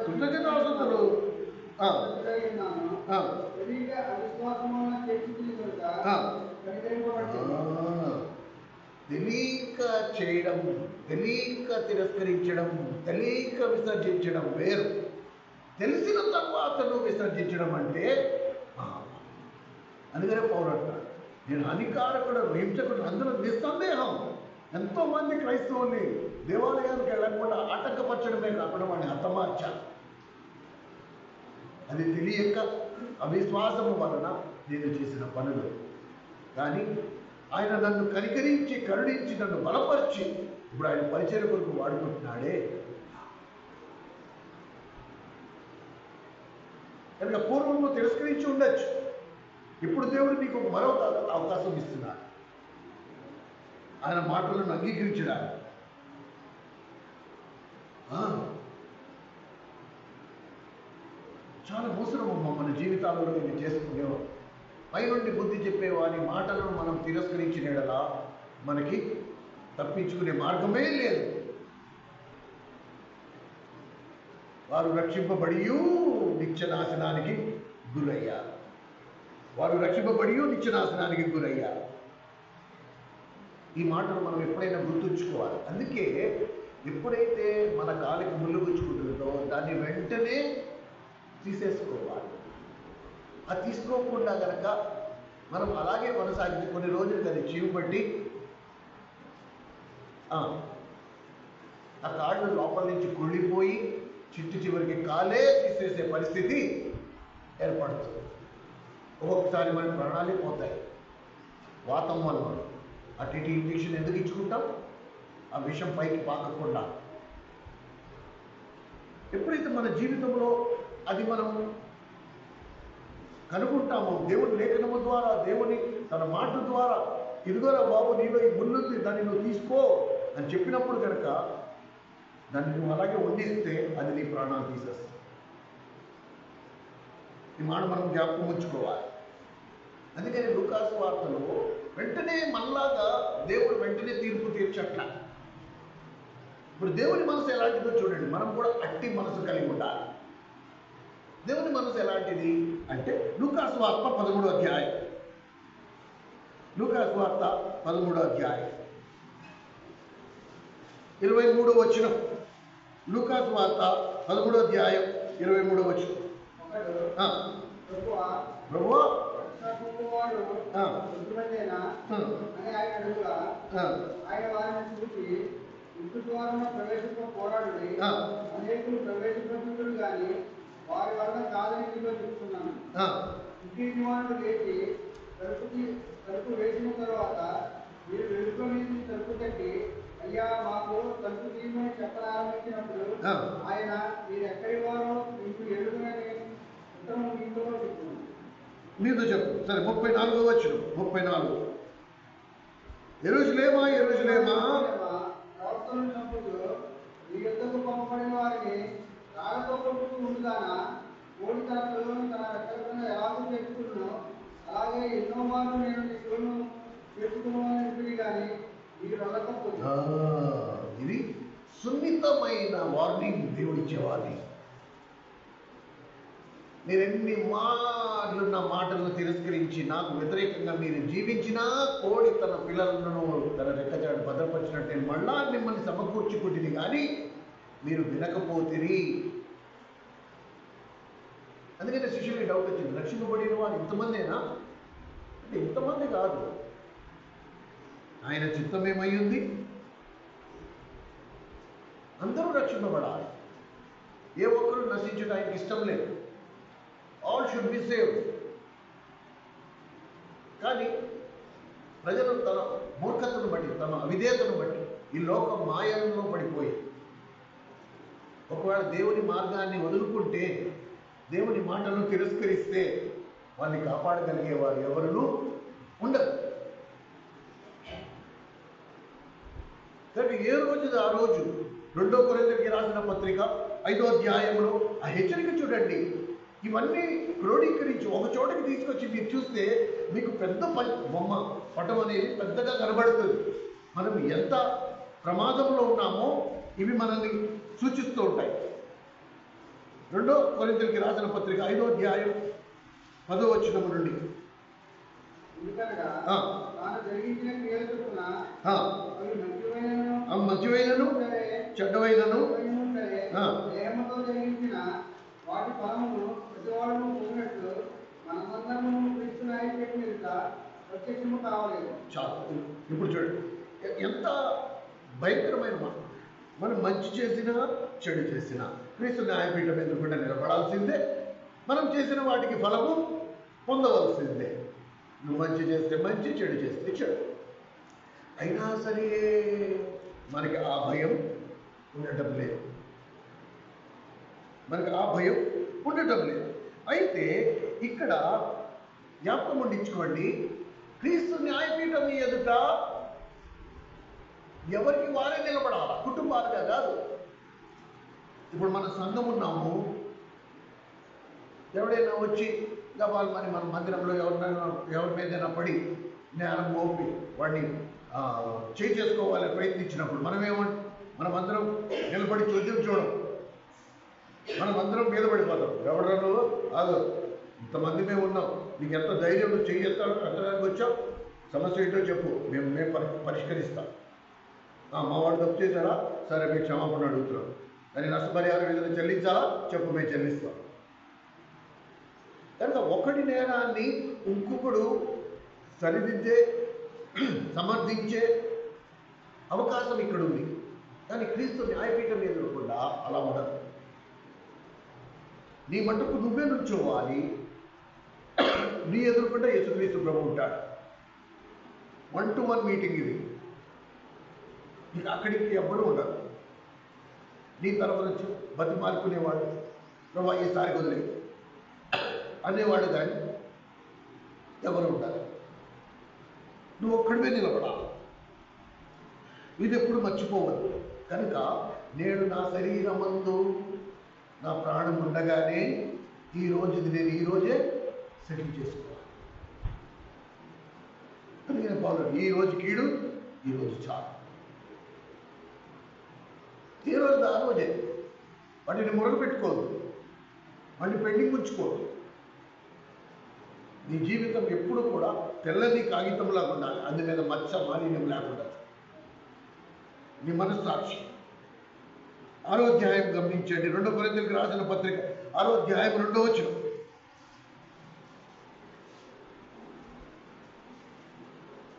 కృతజ్ఞతాస్తుతులు తెలియక చేయడం, తెలియక తిరస్కరించడం, తెలియక విసర్జించడం వేరు. తెలిసిన తర్వాత నువ్వు విసర్జించడం అంటే అందుకనే పౌరు అంటాడు నేను హానికారకుడు హింసకుడు. అందులో నిస్సందేహం ఎంతోమంది క్రైస్తవుల్ని దేవాలయానికి వెళ్ళకుండా ఆటంకపరచడమే కాకుండా వాడిని హతమార్చాలి. అది తెలియక అవిశ్వాసము వలన నేను చేసిన పనులు. కానీ ఆయన నన్ను కనికరించి కరుణించి నన్ను బలపరిచి ఇప్పుడు ఆయన పరిచర్య కొరకు వాడుకుంటున్నాడే. కనుక పూర్వము తిరస్కరించి ఉండొచ్చు, ఇప్పుడు దేవుడు నీకు మరో అవకాశం ఇస్తున్నాడు. ఆయన మాటలను అంగీకరించడానికి చాలా మోసరము మన జీవితాలలో ఇది చేసుకునేవారు. పైనుండి బుద్ధి చెప్పేవాని మాటలను మనం తిరస్కరించినలా మనకి తప్పించుకునే మార్గమే లేదు. వారు రక్షింపబడి నిత్యనాశనానికి గురయ్యారు. వారు రక్షింపబడి నిత్యనాశనానికి గురయ్యారు. ఈ మాటను మనం ఎప్పుడైనా గుర్తుంచుకోవాలి. అందుకే ఎప్పుడైతే మన కాలికి ముళ్ళు గుచ్చుకుంటుందో దాన్ని వెంటనే తీసేసుకోవాలి. అది తీసుకోకుండా కనుక మనం అలాగే కొనసాగించి కొన్ని రోజులు అది చీవుపట్టి ఆ కాళ్ళు లోపల నుంచి కుళ్ళిపోయి చివరికి కాలే తీసేసే పరిస్థితి ఏర్పడుతుంది. ఒక్కొక్కసారి మన ప్రాణాలే పోతాయి వాతం వల్ల. అటు ఇటు ఇంజక్షన్ ఎందుకు ఇచ్చుకుంటాం? ఆ విషం పైకి పాకకుండా. ఎప్పుడైతే మన జీవితంలో అది మనం కనుక్కుంటామో దేవుని లేఖనము ద్వారా, దేవుని తన మాట ద్వారా ఇదిగోరా బాబు నీలో ఈ ముళ్ళుంది దాన్ని నువ్వు తీసుకో అని చెప్పినప్పుడు కనుక దాన్ని నువ్వు అలాగే వండిస్తే అది నీ ప్రాణాలు తీసేస్తుంది. ఈ మాట మనం జ్ఞాపకం ఉంచుకోవాలి. అందుకని లూకాసు వార్తలో వెంటనే మనలాగా దేవుడు వెంటనే తీర్పు తీర్చట్ల. ఇప్పుడు దేవుని మనసు ఎలాంటిదో చూడండి. మనం కూడా అట్టి మనసు కలిగి ఉండాలి. దేవుని మనసు ఎలాంటిది అంటే లూకాసు వార్త 13వ అధ్యాయం. లూకాసు వార్త 13వ అధ్యాయం 23వ వచనం. లూకాసు వార్త 13వ అధ్యాయం 23వ వచనం. ప్రభువా ఆయన వారిని చూసి ఇంటి ద్వారా ప్రవేశించకపోరాడు అనేకులు ప్రవేశించుడు కానీ వారి వల్ల కాదని చెప్తున్నాను. ఇంటి వారు లేచి తలుపు వేసిన తరువాత మీరు వెలుగులో నుంచి తలుపు తట్టి, అయ్యా మాకు తలుపు తీయమని చెప్పారంభించినప్పుడు ఆయన, మీరు ఎక్కడి వారో మీకు ఎరుగునని ఉత్తరం మీతో చెప్తుంది. మీతో చెప్పు. సరే, 34వ వచనం. 34. యెరూషలేమా యెరూషలేమా, ప్రవక్తలను చంపుతూ మీ యుద్ధకు పంపబడిన వారిని రాళ్లతో కొట్టుతూ ఉండుగానా, కోడి తన పిల్లలను తన రెక్కల కింద ఎలాగో చేర్చుకున్నానో అలాగే ఎన్నో మార్లు నేను నీ పిల్లలను చేర్చుకున్నానని వింటుంది, కానీ మీరు వెళ్ళకపోతే. ఇది సున్నితమైన వార్నింగ్ దేవుడిచ్చే వార్నింగ్. మీరు ఎన్ని మార్లు నా మాటలను తిరస్కరించి నాకు వ్యతిరేకంగా మీరు జీవించినా, కోడి తన పిల్లలను తన రెక్కచాడు భద్రపరిచినట్టు నేను మళ్ళా మిమ్మల్ని సమకూర్చుకుంటుంది, కానీ మీరు వినకపోతిరి. అందుకనే శిష్యులకి డౌట్ వచ్చింది, రక్షింపబడిన వారు ఇంతమందేనా అంటే ఇంతమంది కాదు. ఆయన చిత్తం ఏమయ్యింది? అందరూ రక్షింపబడాలి. ఏ ఒక్కరు నశించడం ఆయనకి ఇష్టం లేదు. All should be saved. కానీ ప్రజలు తన మూర్ఖతను బట్టి, తమ అవిధేయతను బట్టి ఈ లోక మాయల్లో పడిపోయి, ఒకవేళ దేవుని మార్గాన్ని వదులుకుంటే, దేవుని మాటలను తిరస్కరిస్తే వాళ్ళని కాపాడగలిగేవారు ఎవరునూ ఉండరు. కాబట్టి ఏ రోజుది ఆ రోజు 2 కొరింథీయులకు రాసిన పత్రిక 5వ అధ్యాయంలో ఆ హెచ్చరిక చూడండి. ఇవన్నీ క్రోడీకరించి ఒక చోటకి తీసుకొచ్చి మీరు చూస్తే మీకు పెద్ద బొమ్మ పటం అనేది పెద్దగా కనబడుతుంది. మనం ఎంత ప్రమాదంలో ఉన్నామో ఇవి మనల్ని సూచిస్తూ ఉంటాయి. 2 కొరింథీయులకు రాసిన పత్రిక 5వ అధ్యాయం 10వ వచనం నుండి. మంచివైనను చెడ్డవైనను వాటి ఫలములు ప్రతివాడును పొందినట్లు మనమందరము క్రీస్తు న్యాయపీఠం ఎదుట ప్రత్యక్షము కావలేదు. చాలు. ఇప్పుడు చూడండి ఎంత భయంకరమైన మాట. మనం మంచి చేసినా చెడు చేసినా క్రీస్తు న్యాయపీఠం ఎదుర్కొంటే నిలబడాల్సిందే. మనం చేసిన వాటికి ఫలము పొందవలసిందే. నువ్వు మంచి చేస్తే మంచి, చెడు చేస్తే చెడు. అయినా సరే మనకి ఆ భయం ఉండటం లేదు. మనకి ఆ భయం ఉండటం లేదు. అయితే ఇక్కడ జ్ఞాపకం ఉండించుకోండి, క్రీస్తు న్యాయపీఠం ఎదుట ఎవరికి వారే నిలబడాలి, కుటుంబాలుగా కాదు. ఇప్పుడు మన సంఘం ఉన్నాము, ఎవడైనా వచ్చి గబాల్ మరి మన మందిరంలో ఎవరి మీదైనా పడి జ్ఞానం మోపి వాడిని చేసుకోవాలని ప్రయత్నించినప్పుడు మనమందరం నిలబడి చూడం, మనమందరం మీద పడిపోతాం. ఎవడో కాదు, ఇంతమంది మేము ఉన్నాం, నీకు ఎంత ధైర్యం చెయ్యెత్తాడు కట్టడానికి వచ్చావు, సమస్య ఏంటో చెప్పు, మేము పరిష్కరిస్తాం. మా వాడు తప్పు చేశారా, సరే మీరు క్షమాపణ అడుగుతున్నాం, దాన్ని నష్టపరిహారం ఏదైనా చెల్లించాలా చెప్పు, మేము చెల్లిస్తాం. కనుక ఒకటి నేరాన్ని ఇంకొకడు సరిదిద్దే సమర్థించే అవకాశం ఇక్కడ ఉంది. కానీ క్రీస్తు న్యాయపీఠం ఎదురకుండా అలా ఉండదు. నీ మట్టుకు నువ్వే నుంచోవాలి. నీ ఎదురుకుండా యేసుక్రీస్తు ప్రభు ఉంటాడు. 1-to-1 మీటింగ్ ఇది. ఇక అక్కడికి ఎవ్వడూ ఉండదు. నీ తరఫున బతిమాలుకునేవాడు, ప్రభు ఈసారి వదిలే అనేవాడు కానీ ఎవరు ఉంటారు. నువ్వు ఒక్కడివే నిలబడాలి. ఇది ఎప్పుడు మర్చిపోవద్దు. కనుక నేను నా శరీరమందు నా ప్రాణం ఉండగానే నేను ఈరోజే సెటిల్ చేసుకోవాలి. అందుకని పౌలు ఈ రోజు కీడు, ఈరోజు చాలు. ఈ రోజు ఆ రోజే వాటిని మొరలు పెట్టుకోదు, వాటిని పెండింగ్ ఉంచుకోదు. నీ జీవితం ఎప్పుడు కూడా తెల్లని కాగితంలాగా ఉండాలి. అందు మీద మచ్చ మాలిన్యం లేకుండా. నీ మనస్సాక్షి. 6వ అధ్యాయం గమనించండి. 2 కొరింథీయులకు రాసిన పత్రిక 6వ అధ్యాయం 2వ వచనం.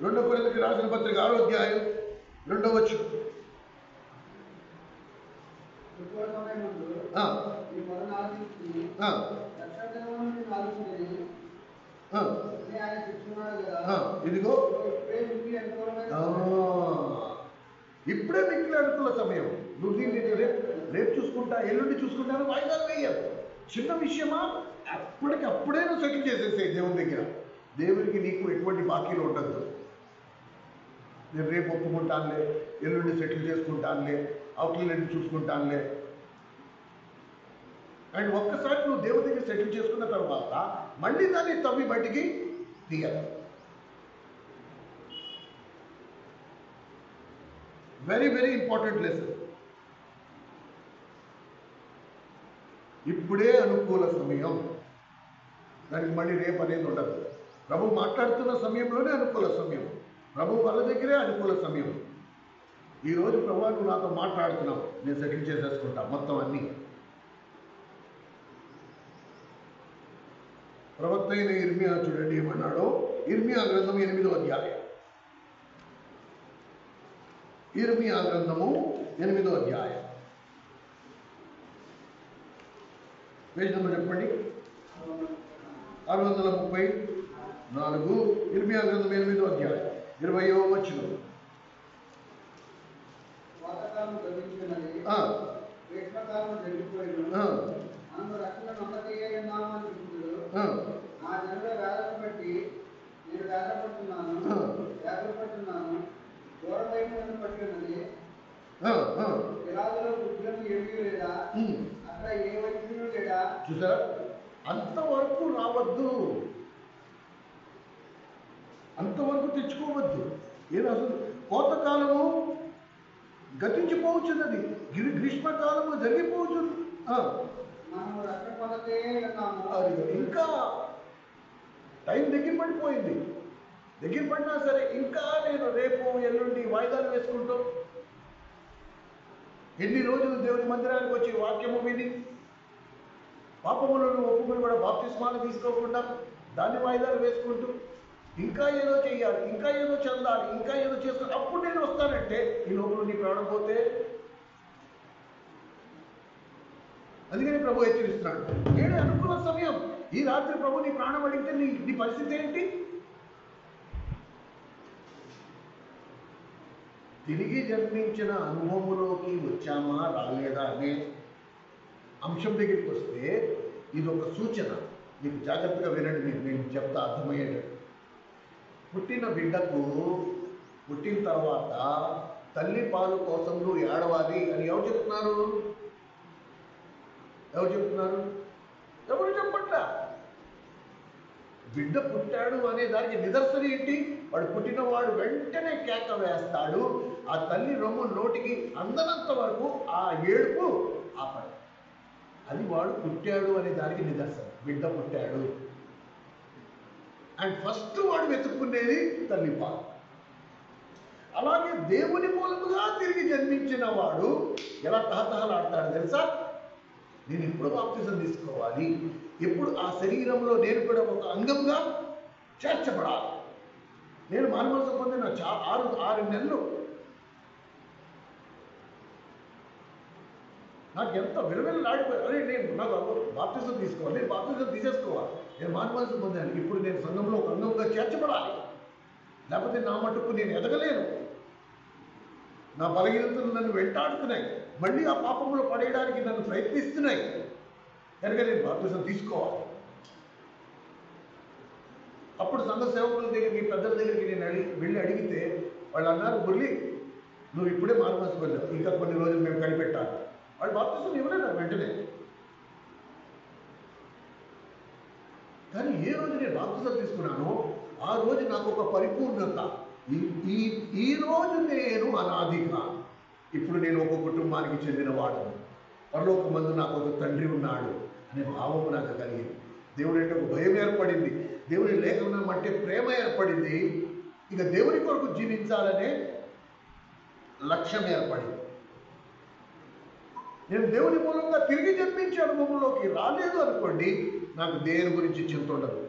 2 కొరింథీయులకు రాసిన పత్రిక 6వ అధ్యాయం 2వ వచనం. అని ఆయన చెప్తున్నాడు కదా. ఇదిగో ఇప్పుడే మిక్కిలి అనుకూలమైన ఇప్పుడే మిక్కిలి అనుకూల సమయం. నువ్వు దీన్ని రేపు చూసుకుంటా, ఎల్లుండి చూసుకుంటాను, వాయిదాలు వేయాలి. చిన్న విషయమా, అప్పటికప్పుడే నువ్వు సెటిల్ చేసేసాయి దేవుని దగ్గర. దేవునికి నీకు ఎటువంటి బాకీలు ఉండద్దు. నేను రేపు ఒప్పుకుంటానులే, ఎల్లుండి సెటిల్ చేసుకుంటానులే, అవుట్లెట్ చూసుకుంటానులే. అండ్ ఒక్కసారి నువ్వు దేవుని దగ్గర సెటిల్ చేసుకున్న తర్వాత మళ్ళీ దాన్ని తవ్వి బయటికి తీయాలి. Very very important lesson. ఇప్పుడే అనుకూల సమయం, దానికి మళ్ళీ రేపు అనేది ఉండదు. ప్రభు మాట్లాడుతున్న సమయంలోనే అనుకూల సమయం, ప్రభు వాళ్ళ దగ్గరే అనుకూల సమయం. ఈరోజు ప్రభు నువ్వు నాతో మాట్లాడుతున్నావు, నేను సెటిల్ చేసేసుకుంటా మొత్తం అన్నీ. ప్రవక్త అయిన ఇర్మియా చూడండి ఏమన్నాడో. ఇర్మియా గ్రంథం 8వ అధ్యాయం. ఇర్మియా గ్రంథము 8వ అధ్యాయం. పేజ్ నెంబర్ చెప్పండి. 634. ఇర్మియా గ్రంథం 8వ అధ్యాయం 20వ వచనం. వాతావరణం గమనించినది, గ్రీష్మకాలం జరిగిపోయిన మనము రక్షణ నమ్మకయ్యామని చెబుతుడు. నా జనుల వేదన బట్టి నేను వేదపడుతున్నాను. దూరం వైపు పట్టి ఉన్నది. విరాజులో బుద్ధులను ఏమీ లేదా, అక్కడ ఏ వైద్యులు లేడా. చూసారా, అంతవరకు రావద్దు, అంతవరకు తెచ్చుకోవద్దు. ఏదో అసలు కోతకాలము గతించిపోవచ్చున్నది, గ్రీష్మకాలము జరిగిపోవచ్చు. మనము రక్షణ పొందతే ఉన్నాము. ఇంకా టైం దగ్గర పడిపోయింది. దగ్గర పడినా సరే ఇంకా నేను రేపు ఎల్లుండి వాయిదాలు వేసుకుంటూ ఎన్ని రోజులు దేవుని మందిరానికి వచ్చి వాక్యము విని పాపములను ఒప్పుకొని కూడా బాప్తిస్మాలు తీసుకోకుండా దాన్ని వాయిదాలు వేసుకుంటూ ఇంకా ఏదో చెయ్యాలి, ఇంకా ఏదో చెందాలి, ఇంకా ఏదో చేసుకోవాలి, అప్పుడు నేను వస్తానంటే ఈ లోపల నీ ప్రాణం పోతే. అందుకని ప్రభు హెచ్చరిస్తున్నాడు, నేడే అనుకూల సమయం. ఈ రాత్రి ప్రభు నీ ప్రాణం అడిగితే నీ పరిస్థితి ఏంటి? తిరిగి జన్మించిన అనుభవంలోకి వచ్చామా రాలేదా అనే అంశం దగ్గరికి వస్తే ఇది ఒక సూచన. మీకు జాగ్రత్తగా వినండి, నేను చెప్తా అర్థమయ్యేటట్టు. పుట్టిన బిడ్డకు పుట్టిన తర్వాత తల్లి పాలు కోసం నువ్వు ఏడవాలి అని ఎవరు చెప్తున్నారు? ఎవరు చెప్పట్లా. బిడ్డ పుట్టాడు అనే దానికి నిదర్శనం ఏంటి? వాడు పుట్టినవాడు వెంటనే కేక వేస్తాడు. ఆ తల్లి రొమ్ము నోటికి అందనంత వరకు ఆ ఏడుపు ఆపడు. అది వాడు పుట్టాడు అనే దానికి నిదర్శనం. బిడ్డ పుట్టాడు అండ్ ఫస్ట్ వాడు వెతుక్కునేది తల్లి పాలు. అలాగే దేవుని మూలముగా తిరిగి జన్మించిన వాడు ఎలా తహతహలాడతాడు తెలుసా? నేను ఎప్పుడు బాప్తిజం తీసుకోవాలి, ఎప్పుడు ఆ శరీరంలో నేను కూడా ఒక అంగంగా చేర్చబడాలి. నేను మానవసం పొందిన 6 నెలలు నాకు ఎంత విలువలాడిపోయి, అరే నాకు బాప్తిజం తీసుకోవాలి, నేను బాప్తిజం తీసేసుకోవాలి, నేను మానవసం పొందాను, ఇప్పుడు నేను సంఘంలో ఒక అంగంగా చేర్చబడాలి, లేకపోతే నా మటుకు నేను ఎదగలేను. నా బలహీనతలు నన్ను వెంటాడుతున్నాయి, మళ్ళీ ఆ పాపంలో పడేయడానికి నన్ను ప్రయత్నిస్తున్నాయి, కనుక నేను బాప్తిజం తీసుకోవాలి. అప్పుడు సంఘ సేవకుల దగ్గరికి, పెద్దల దగ్గరికి నేను వెళ్ళి అడిగితే వాళ్ళు అన్నారు, మురళి నువ్వు ఇప్పుడే మానవసం పొందావు, ఇంకా కొన్ని రోజులు మేము కనిపెట్టాలి. వాళ్ళు బాప్తిజం ఇవ్వలేదు వెంటనే. కానీ ఏ రోజు నేను బాప్తిజం తీసుకున్నానో ఆ రోజు నాకు ఒక పరిపూర్ణత. ఈ రోజు నేను అనాదిగా, ఇప్పుడు నేను ఒక కుటుంబానికి చెందినవాడు, పరలోకమందు నాకు ఒక తండ్రి ఉన్నాడు అనే భావం నాకు కలిగింది. దేవుడు అంటే ఒక భయం ఏర్పడింది, దేవుని లేఖనం అంటే ప్రేమ ఏర్పడింది, ఇక దేవుని కొరకు జీవించాలనే లక్ష్యం ఏర్పడింది. నేను దేవుని మూలంగా తిరిగి జన్మించే అనుభవంలోకి రాలేదు అనుకోండి, నాకు దేని గురించి చింత ఉండదు.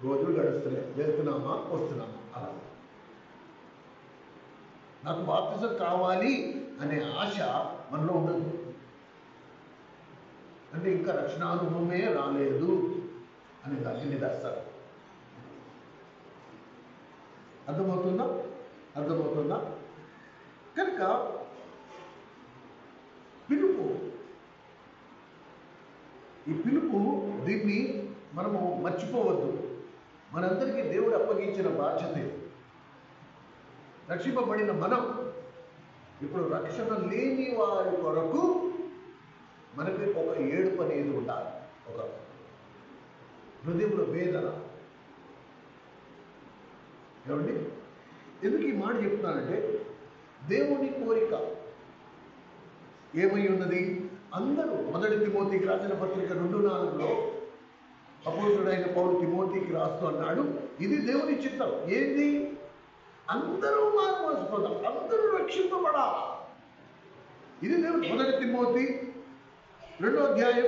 రోజులు గడుస్తున్నాయి, వెళ్తున్నామా వస్తున్నామా, అలా. నాకు బాప్తిజం కావాలి అనే ఆశ మనలో ఉండదు. అంటే ఇంకా రక్షణానుభవమే రాలేదు అని దాన్ని నిదర్శనం. అర్థమవుతుందా? అర్థమవుతుందా? కనుక పిలుపు, ఈ పిలుపు దీన్ని మనము మర్చిపోవద్దు. మనందరికీ దేవుడు అప్పగించిన బాధ్యత ఇది. రక్షింపబడిన మనం ఇప్పుడు రక్షణ లేని వారి కొరకు మనకి ఒక ఏడుపు అనేది ఉండాలి, ఒక హృదయంలో వేదన. ఏమండి, ఎందుకు ఈ మాట చెప్తున్నానంటే దేవుని కోరిక ఏమై ఉన్నది? అందరూ మొదటి తిమోతికి రాసిన పత్రిక 2:4 అపోస్తుడైన పౌలు తిమోతికి రాస్తూ అన్నాడు, ఇది దేవుని చిత్తం. ఏంది? అందరూ మానవస్పదం, అందరూ రక్షింపబడాలి. ఇది దేవుడు. మొదటి తిమోతి 2:4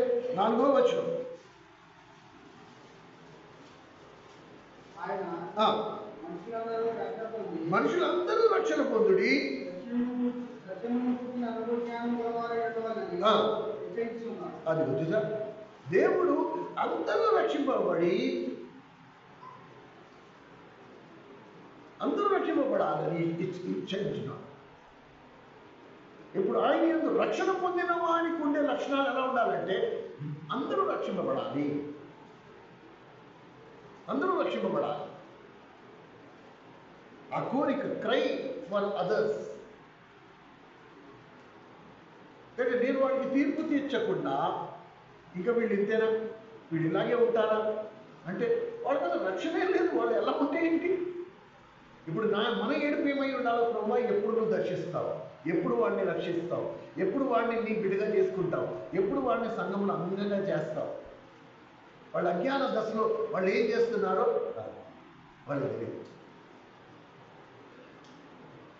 మనుషులందరూ రక్షణ పొందుడి. అది వచ్చేసా, దేవుడు అందరూ రక్షింపబడి అందరూ రక్షింపబడాలని ఇచ్చించున్నాడు. ఇప్పుడు ఆయన యందు రక్షణ పొందిన వానికి ఉండే లక్షణాలు ఎలా ఉండాలంటే అందరూ రక్షింపబడాలి, అందరూ రక్షింపబడాలి. ఆ కోరిక, క్రై ఫర్ అదర్స్. కానీ నేను వాడికి తీర్పు తీర్చకుండా ఇంకా వీళ్ళు ఇంతేనా, వీళ్ళు ఇలాగే ఉంటారా అంటే వాళ్ళ మీద రక్షణే లేదు. వాళ్ళు ఎలా ఉంటే ఏంటి? ఇప్పుడు మన ఏడుపు ఏమై ఉండాలో ప్రభు, ఎప్పుడు నువ్వు దర్శిస్తావు, ఎప్పుడు వాడిని రక్షిస్తావు, ఎప్పుడు వాడిని నీ బిడ్డగా చేసుకుంటావు, ఎప్పుడు వాడిని సంఘంలో అంగంగా చేస్తావు. వాళ్ళ అజ్ఞాన దశలో వాళ్ళు ఏం చేస్తున్నారో వాళ్ళకి తెలియదు.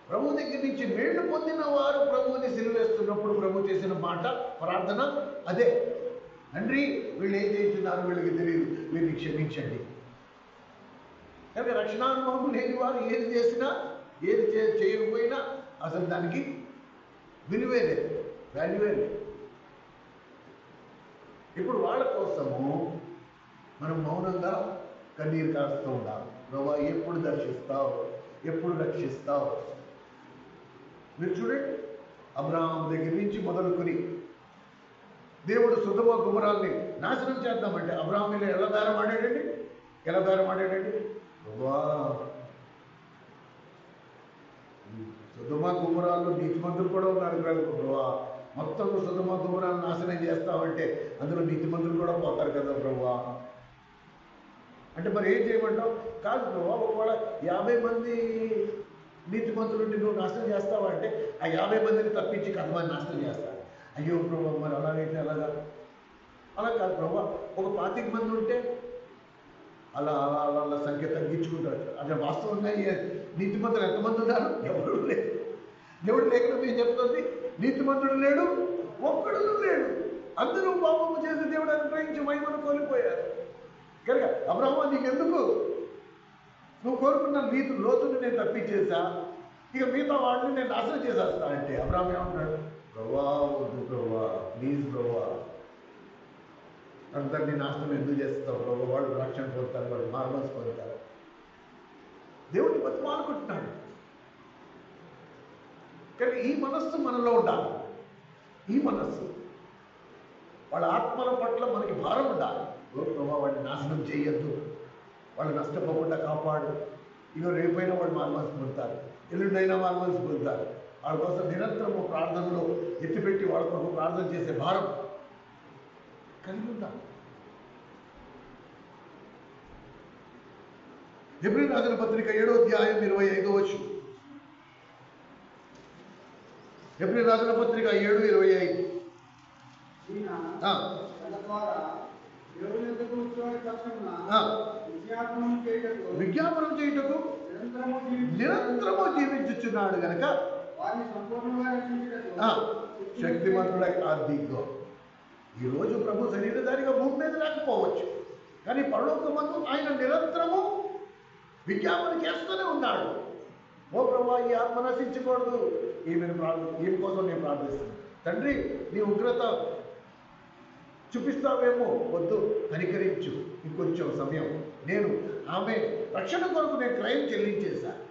ప్రభు దగ్గర నుంచి మేళ్లు పొందిన వారు ప్రభువుని సిలువేస్తున్నప్పుడు ప్రభు చేసిన మాట, ప్రార్థన అదే, తండ్రి వీళ్ళు ఏం చేస్తున్నారు వీళ్ళకి తెలియదు, వీరిని క్షమించండి. కనుక రక్షణానుభవం లేని వారు ఏది చేసినా, ఏది చేయకపోయినా అసలు దానికి విలువే లేదు, వాల్యూవే లేదు. ఇప్పుడు వాళ్ళ కోసము మనం మౌనంగా కన్నీరు కారుస్తూ ఉండాలి. ప్రభా ఎప్పుడు దర్శిస్తావు, ఎప్పుడు రక్షిస్తావు? మీరు చూడండి, అబ్రహాం దగ్గర నుంచి మొదలుకొని దేవుడు సొదొమ గుమరాల్ని నాశనం చేద్దామంటే అబ్రహాం ఇలా ఎలా బేరం ఆడాడండి, ఎలా బేరం ఆడాడండి? ప్రభా సొదొమ గుమరాల్లో నీతిమంతులు కూడా ఉన్నారు ప్రభా, మొత్తం సొదొమ గుమరాలు నాశనం చేస్తామంటే అందులో నీతిమంతులు కూడా పోతారు కదా ప్రభా అంటే మరి ఏం చేయమంటావు? కాదు ప్రభా, ఒకవేళ 50 మంది నీతిమంతులుండి నువ్వు నాశనం చేస్తావంటే ఆ 50 మందిని తప్పించి 100 మంది నాశనం చేస్తావు. అయ్యో ప్రభా, మరి అలాగైతే అలాగా? అలా కాదు ప్రభా, ఒక 25 మంది ఉంటే అలా అలా అలా సంఖ్య తగ్గించుకుంటారు. అంటే వాస్తవంగా నీతిమంతులు ఎంతమంది ఉన్నారు? ఎవరు లేరు. దేవుడు లేకుండా ఏం చెప్తుంది? నీతిమంతుడు లేడు, ఒక్కడు లేడు, అందరూ పాపము చేసి దేవుడు అనుగ్రహించి మహిమను కోల్పోయారు. కనుక అబ్రహ్మ నీకెందుకు? నువ్వు కోరుకున్న నీతి లోతుని నేను తప్పించేసా, ఇక మిగతా వాడిని నేను నాశనం చేసేస్తా అంటే అబ్రహ్మ ఏమంటున్నాడు? ప్రభా వద్దు ప్రభా, ప్లీజ్ ప్రభా, అందరినీ నాశనం ఎందుకు చేస్తావు ప్రభా? వాళ్ళు రక్షణ పొందుతారు, వాళ్ళు మార్మల్స్ పొందుతారు. దేవుడిని బతిమాలుకుంటున్నాడు. కానీ ఈ మనస్సు మనలో ఉండాలి. ఈ మనస్సు, వాళ్ళ ఆత్మల పట్ల మనకి భారం ఉండాలి. ఓ ప్రభా, వాడిని నాశనం చేయొద్దు, వాళ్ళు నష్టపోకుండా కాపాడు. ఇక రేపైనా వాళ్ళు మార్మల్స్ పొందుతారు, ఎల్లుండైనా మార్మల్స్ పొందుతారు. వాళ్ళ కోసం నిరంతరము ప్రార్థనలో ఎత్తిపెట్టి వాళ్ళ కోసం ప్రార్థన చేసే భారం కలిగి ఉండాలి. హెబ్రీ రాసిన పత్రిక 7:25. హెబ్రీ రాసిన పత్రిక 7:25. విజ్ఞాపనం చేయుటకు నిరంతరము జీవించుచున్నాడు గనక శక్తిమంతుడై ఆర్థిక. ఈరోజు ప్రభు శరీరధారిగా భూమి మీద లేకపోవచ్చు, కానీ పరలోకమందు ఆయన నిరంతరము విజ్ఞాపన చేస్తూనే ఉన్నాడు. ఓ ప్రభా, ఈ ఆత్మ నశించకూడదు, ఈమె కోసం నేను ప్రార్థిస్తున్నాను. తండ్రి, నీ ఉగ్రత చూపిస్తావేమో, వద్దు, కనికరించు, ఇంకొంచెం సమయం. నేను ఆమె రక్షణ కొరకు నేను క్రయం చెల్లించేశాను,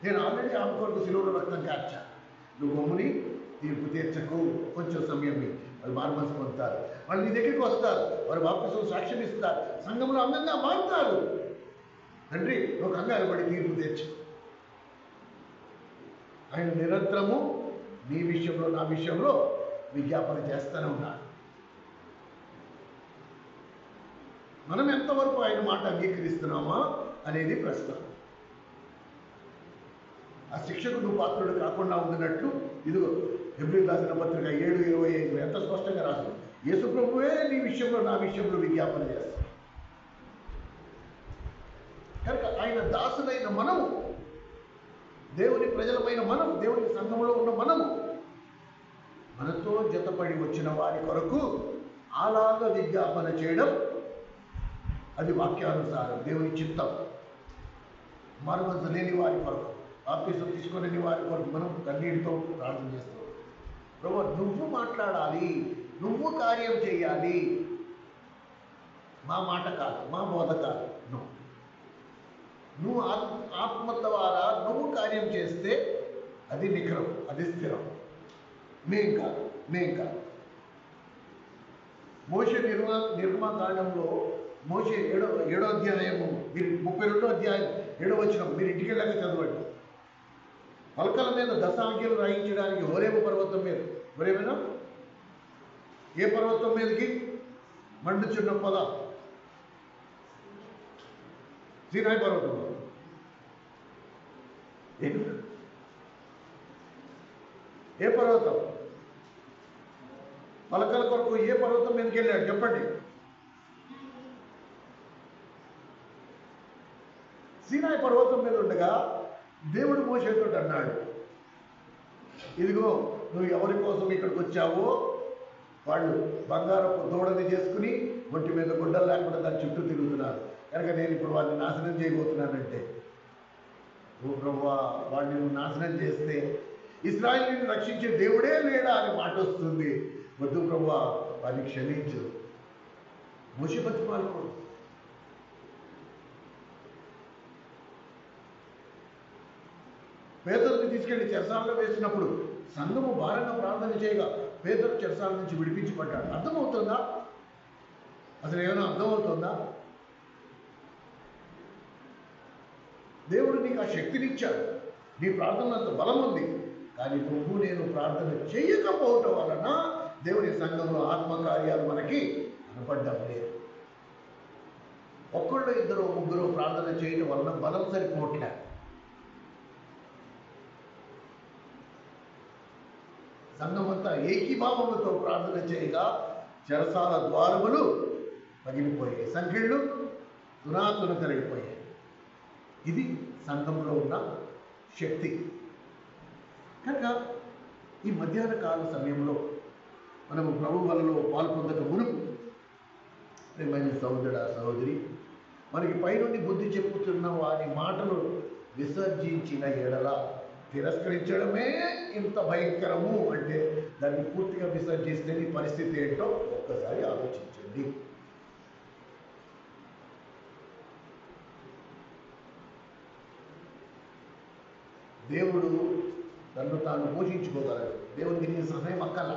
నేను ఆల్రెడీ ఆమె కొరకు శిలువలో రక్తం కార్చా, నువ్వు గమ్ముని తీర్పు తీర్చకు, కొంచెం సమయం వాళ్ళు మారుమనసు పొందుతారు, వాళ్ళు నీ దగ్గరికి వస్తారు, వారు బాప్తిసం సాక్ష్యం ఇస్తారు, సంఘంలో అందంగా మారుతారు. తండ్రి నువ్వు కంగారు పడి తీర్పు తీర్చు. ఆయన నిరంతరము నీ విషయంలో నా విషయంలో విజ్ఞాపన చేస్తూనే ఉన్నాడు. మనం ఎంతవరకు ఆయన మాట అంగీకరిస్తున్నామా అనేది ప్రశ్న. ఆ శిక్షకు నువ్వు పాత్రుడు కాకుండా ఉండినట్లు ఇదిగో హెబ్రీయులకు రాసిన పత్రిక 7:25 ఎంత స్పష్టంగా రాదు. యేసు ప్రభువే నీ విషయంలో నా విషయంలో విజ్ఞాపన చేస్తాడు. కనుక ఆయన దాసులైన మనము, దేవుని ప్రజలమైన మనం, దేవుని సంఘంలో ఉన్న మనము, మనతో జతపడి వచ్చిన వారి కొరకు అలాగా విజ్ఞాపన చేయడం అది వాక్యానుసారం, దేవుని చిత్తం. మారుమనసు లేని వారి కొరకు, బాప్తిసం తీసుకునే వారి కొరకు మనం కన్నీటితో ప్రార్థన చేస్తాం. ప్రభువా నువ్వు మాట్లాడాలి, నువ్వు కార్యం చేయాలి, మా మాట కాదు, మా బోధ కాదు. నువ్వు ఆత్మ ద్వారా నువ్వు కార్యం చేస్తే అది నిఖరం, అది స్థిరం. మేం కాదు. మోషే నిర్మాకాండంలో మోషే 7వ అధ్యాయము, మీరు 32వ అధ్యాయం 7వ వచనం మీరు ఇంటికి వెళ్ళాక చదవండి. పలకల మీద దశాంఖ్యలు రాయించడానికి హోరేబు పర్వతం మీద, హోరేబేనా ఏ పర్వతం మీదకి మండుచున్న పొద? సీనాయి పర్వతంలో. ఏ పర్వతం? పలకల కొరకు ఏ పర్వతం మీదకి వెళ్ళాడు చెప్పండి? సీనాయి పర్వతం మీద ఉండగా దేవుడు మోషేతో అన్నాడు, ఇదిగో నువ్వు ఎవరి కోసం ఇక్కడికి వచ్చావో వాళ్ళు బంగారపు దూడని చేసుకుని ఒంటి మీద గుడ్డలు లేకుండా దాని చుట్టూ తిరుగుతున్నారు, కనుక నేను ఇప్పుడు వాళ్ళని నాశనం చేయబోతున్నానంటే, ఓ ప్రభువా వాడిని నువ్వు నాశనం చేస్తే ఇశ్రాయేలుని రక్షించే దేవుడే లేడా అని మాట వస్తుంది. వద్దు ప్రభువా వారిని క్షమించు. మోషే బతిమాలుకోడు. పేదరుని తీసుకెళ్లి చెరసాలలో వేసినప్పుడు సంఘము భారంగా ప్రార్థన చేయగా పేదరు చెరసాల నుంచి విడిపించబడ్డాడు. అర్థమవుతుందా? అసలు ఏమైనా అర్థమవుతుందా? దేవుడు నీకు ఆ శక్తినిచ్చాడు, నీ ప్రార్థనలో అంత బలం ఉంది. కానీ నువ్వు నేను ప్రార్థన చేయకపోవటం వలన దేవుని సంఘంలో ఆత్మకార్యాలు మనకి కనపడ్డం లేదు. ఒక్కళ్ళు ఇద్దరు ముగ్గురు ప్రార్థన చేయడం వలన బలం సరిపోవట్లే. సంఘమంతా ఏకీభావములతో ప్రార్థన చేయగా చెరసాల ద్వారములు పగిలిపోయాయి, సంఖ్యలు తునాతున కలిగిపోయాయి. ఇది సంఘంలో ఉన్న శక్తి. కనుక ఈ మధ్యాహ్న కాల సమయంలో మనము ప్రభు వలలో పాల్పొందక మునుపు ప్రియమైన సహోదరుడా సహోదరి, మనకి పైనుండి బుద్ధి చెప్పుతున్న వారి మాటలు విసర్జించిన ఎడల తిరస్కరించడమే ఇంత భయంకరము అంటే దాన్ని పూర్తిగా విసర్జిస్తే నీ పరిస్థితి ఏంటో ఒక్కసారి ఆలోచించండి. దేవుడు తను తాను పోషించుకోగలడు. దేవుడికి నీ సహాయం అక్కల,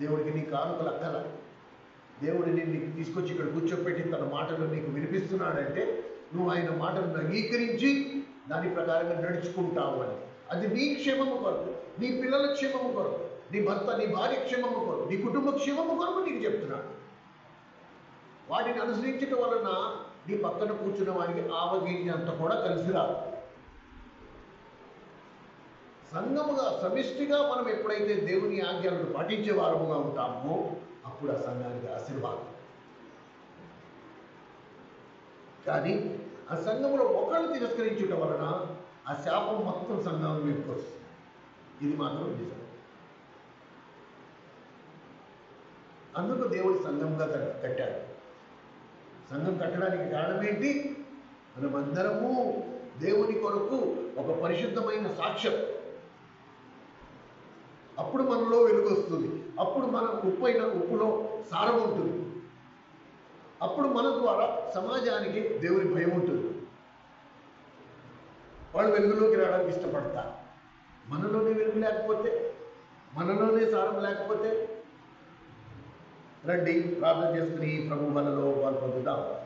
దేవుడికి నీ కానుకలు అక్కల. దేవుడు నీకు తీసుకొచ్చి ఇక్కడ కూర్చోపెట్టి తన మాటలు నీకు వినిపిస్తున్నాడంటే నువ్వు ఆయన మాటలను అంగీకరించి దాని ప్రకారంగా నడుచుకుంటావు అని. అది నీ క్షేమము కొరకు, నీ పిల్లల క్షేమము కొరకు, నీ భర్త నీ భార్య క్షేమము కొరకు, నీ కుటుంబ క్షేమము కొరకు నీకు చెప్తున్నాడు. వాటిని అనుసరించడం వలన నీ పక్కన కూర్చున్న వారికి ఆవగింజంత కూడా కలిసి రాదు. సంఘముగా సమిష్టిగా మనం ఎప్పుడైతే దేవుని ఆజ్ఞలను పాటించే వారముగా ఉంటామో అప్పుడు ఆ సంఘానికి ఆశీర్వాదం. కానీ ఆ సంఘములో ఒకళ్ళు తిరస్కరించడం వలన ఆ శాపం మొత్తం సంఘం మీదకి వస్తుంది. ఇది మాత్రం నిజం. అందుకు దేవుడు సంఘంగా కట్టాడు. సంఘం కట్టడానికి కారణం ఏంటి? మనమందరము దేవుని కొరకు ఒక పరిశుద్ధమైన సాక్ష్యం. అప్పుడు మనలో వెలుగు వస్తుంది. అప్పుడు మన ఉప్పులో సారం ఉంటుంది. అప్పుడు మన ద్వారా సమాజానికి దేవుని భయం ఉంటుంది. వాళ్ళు వెలుగులోకి రావడానికి ఇష్టపడతారు. మనలోనే వెలుగు లేకపోతే, మనలోనే సారం లేకపోతే, రండి ప్రార్థన చేసుకుని ప్రభు మనలో పాల్పొందుదాం.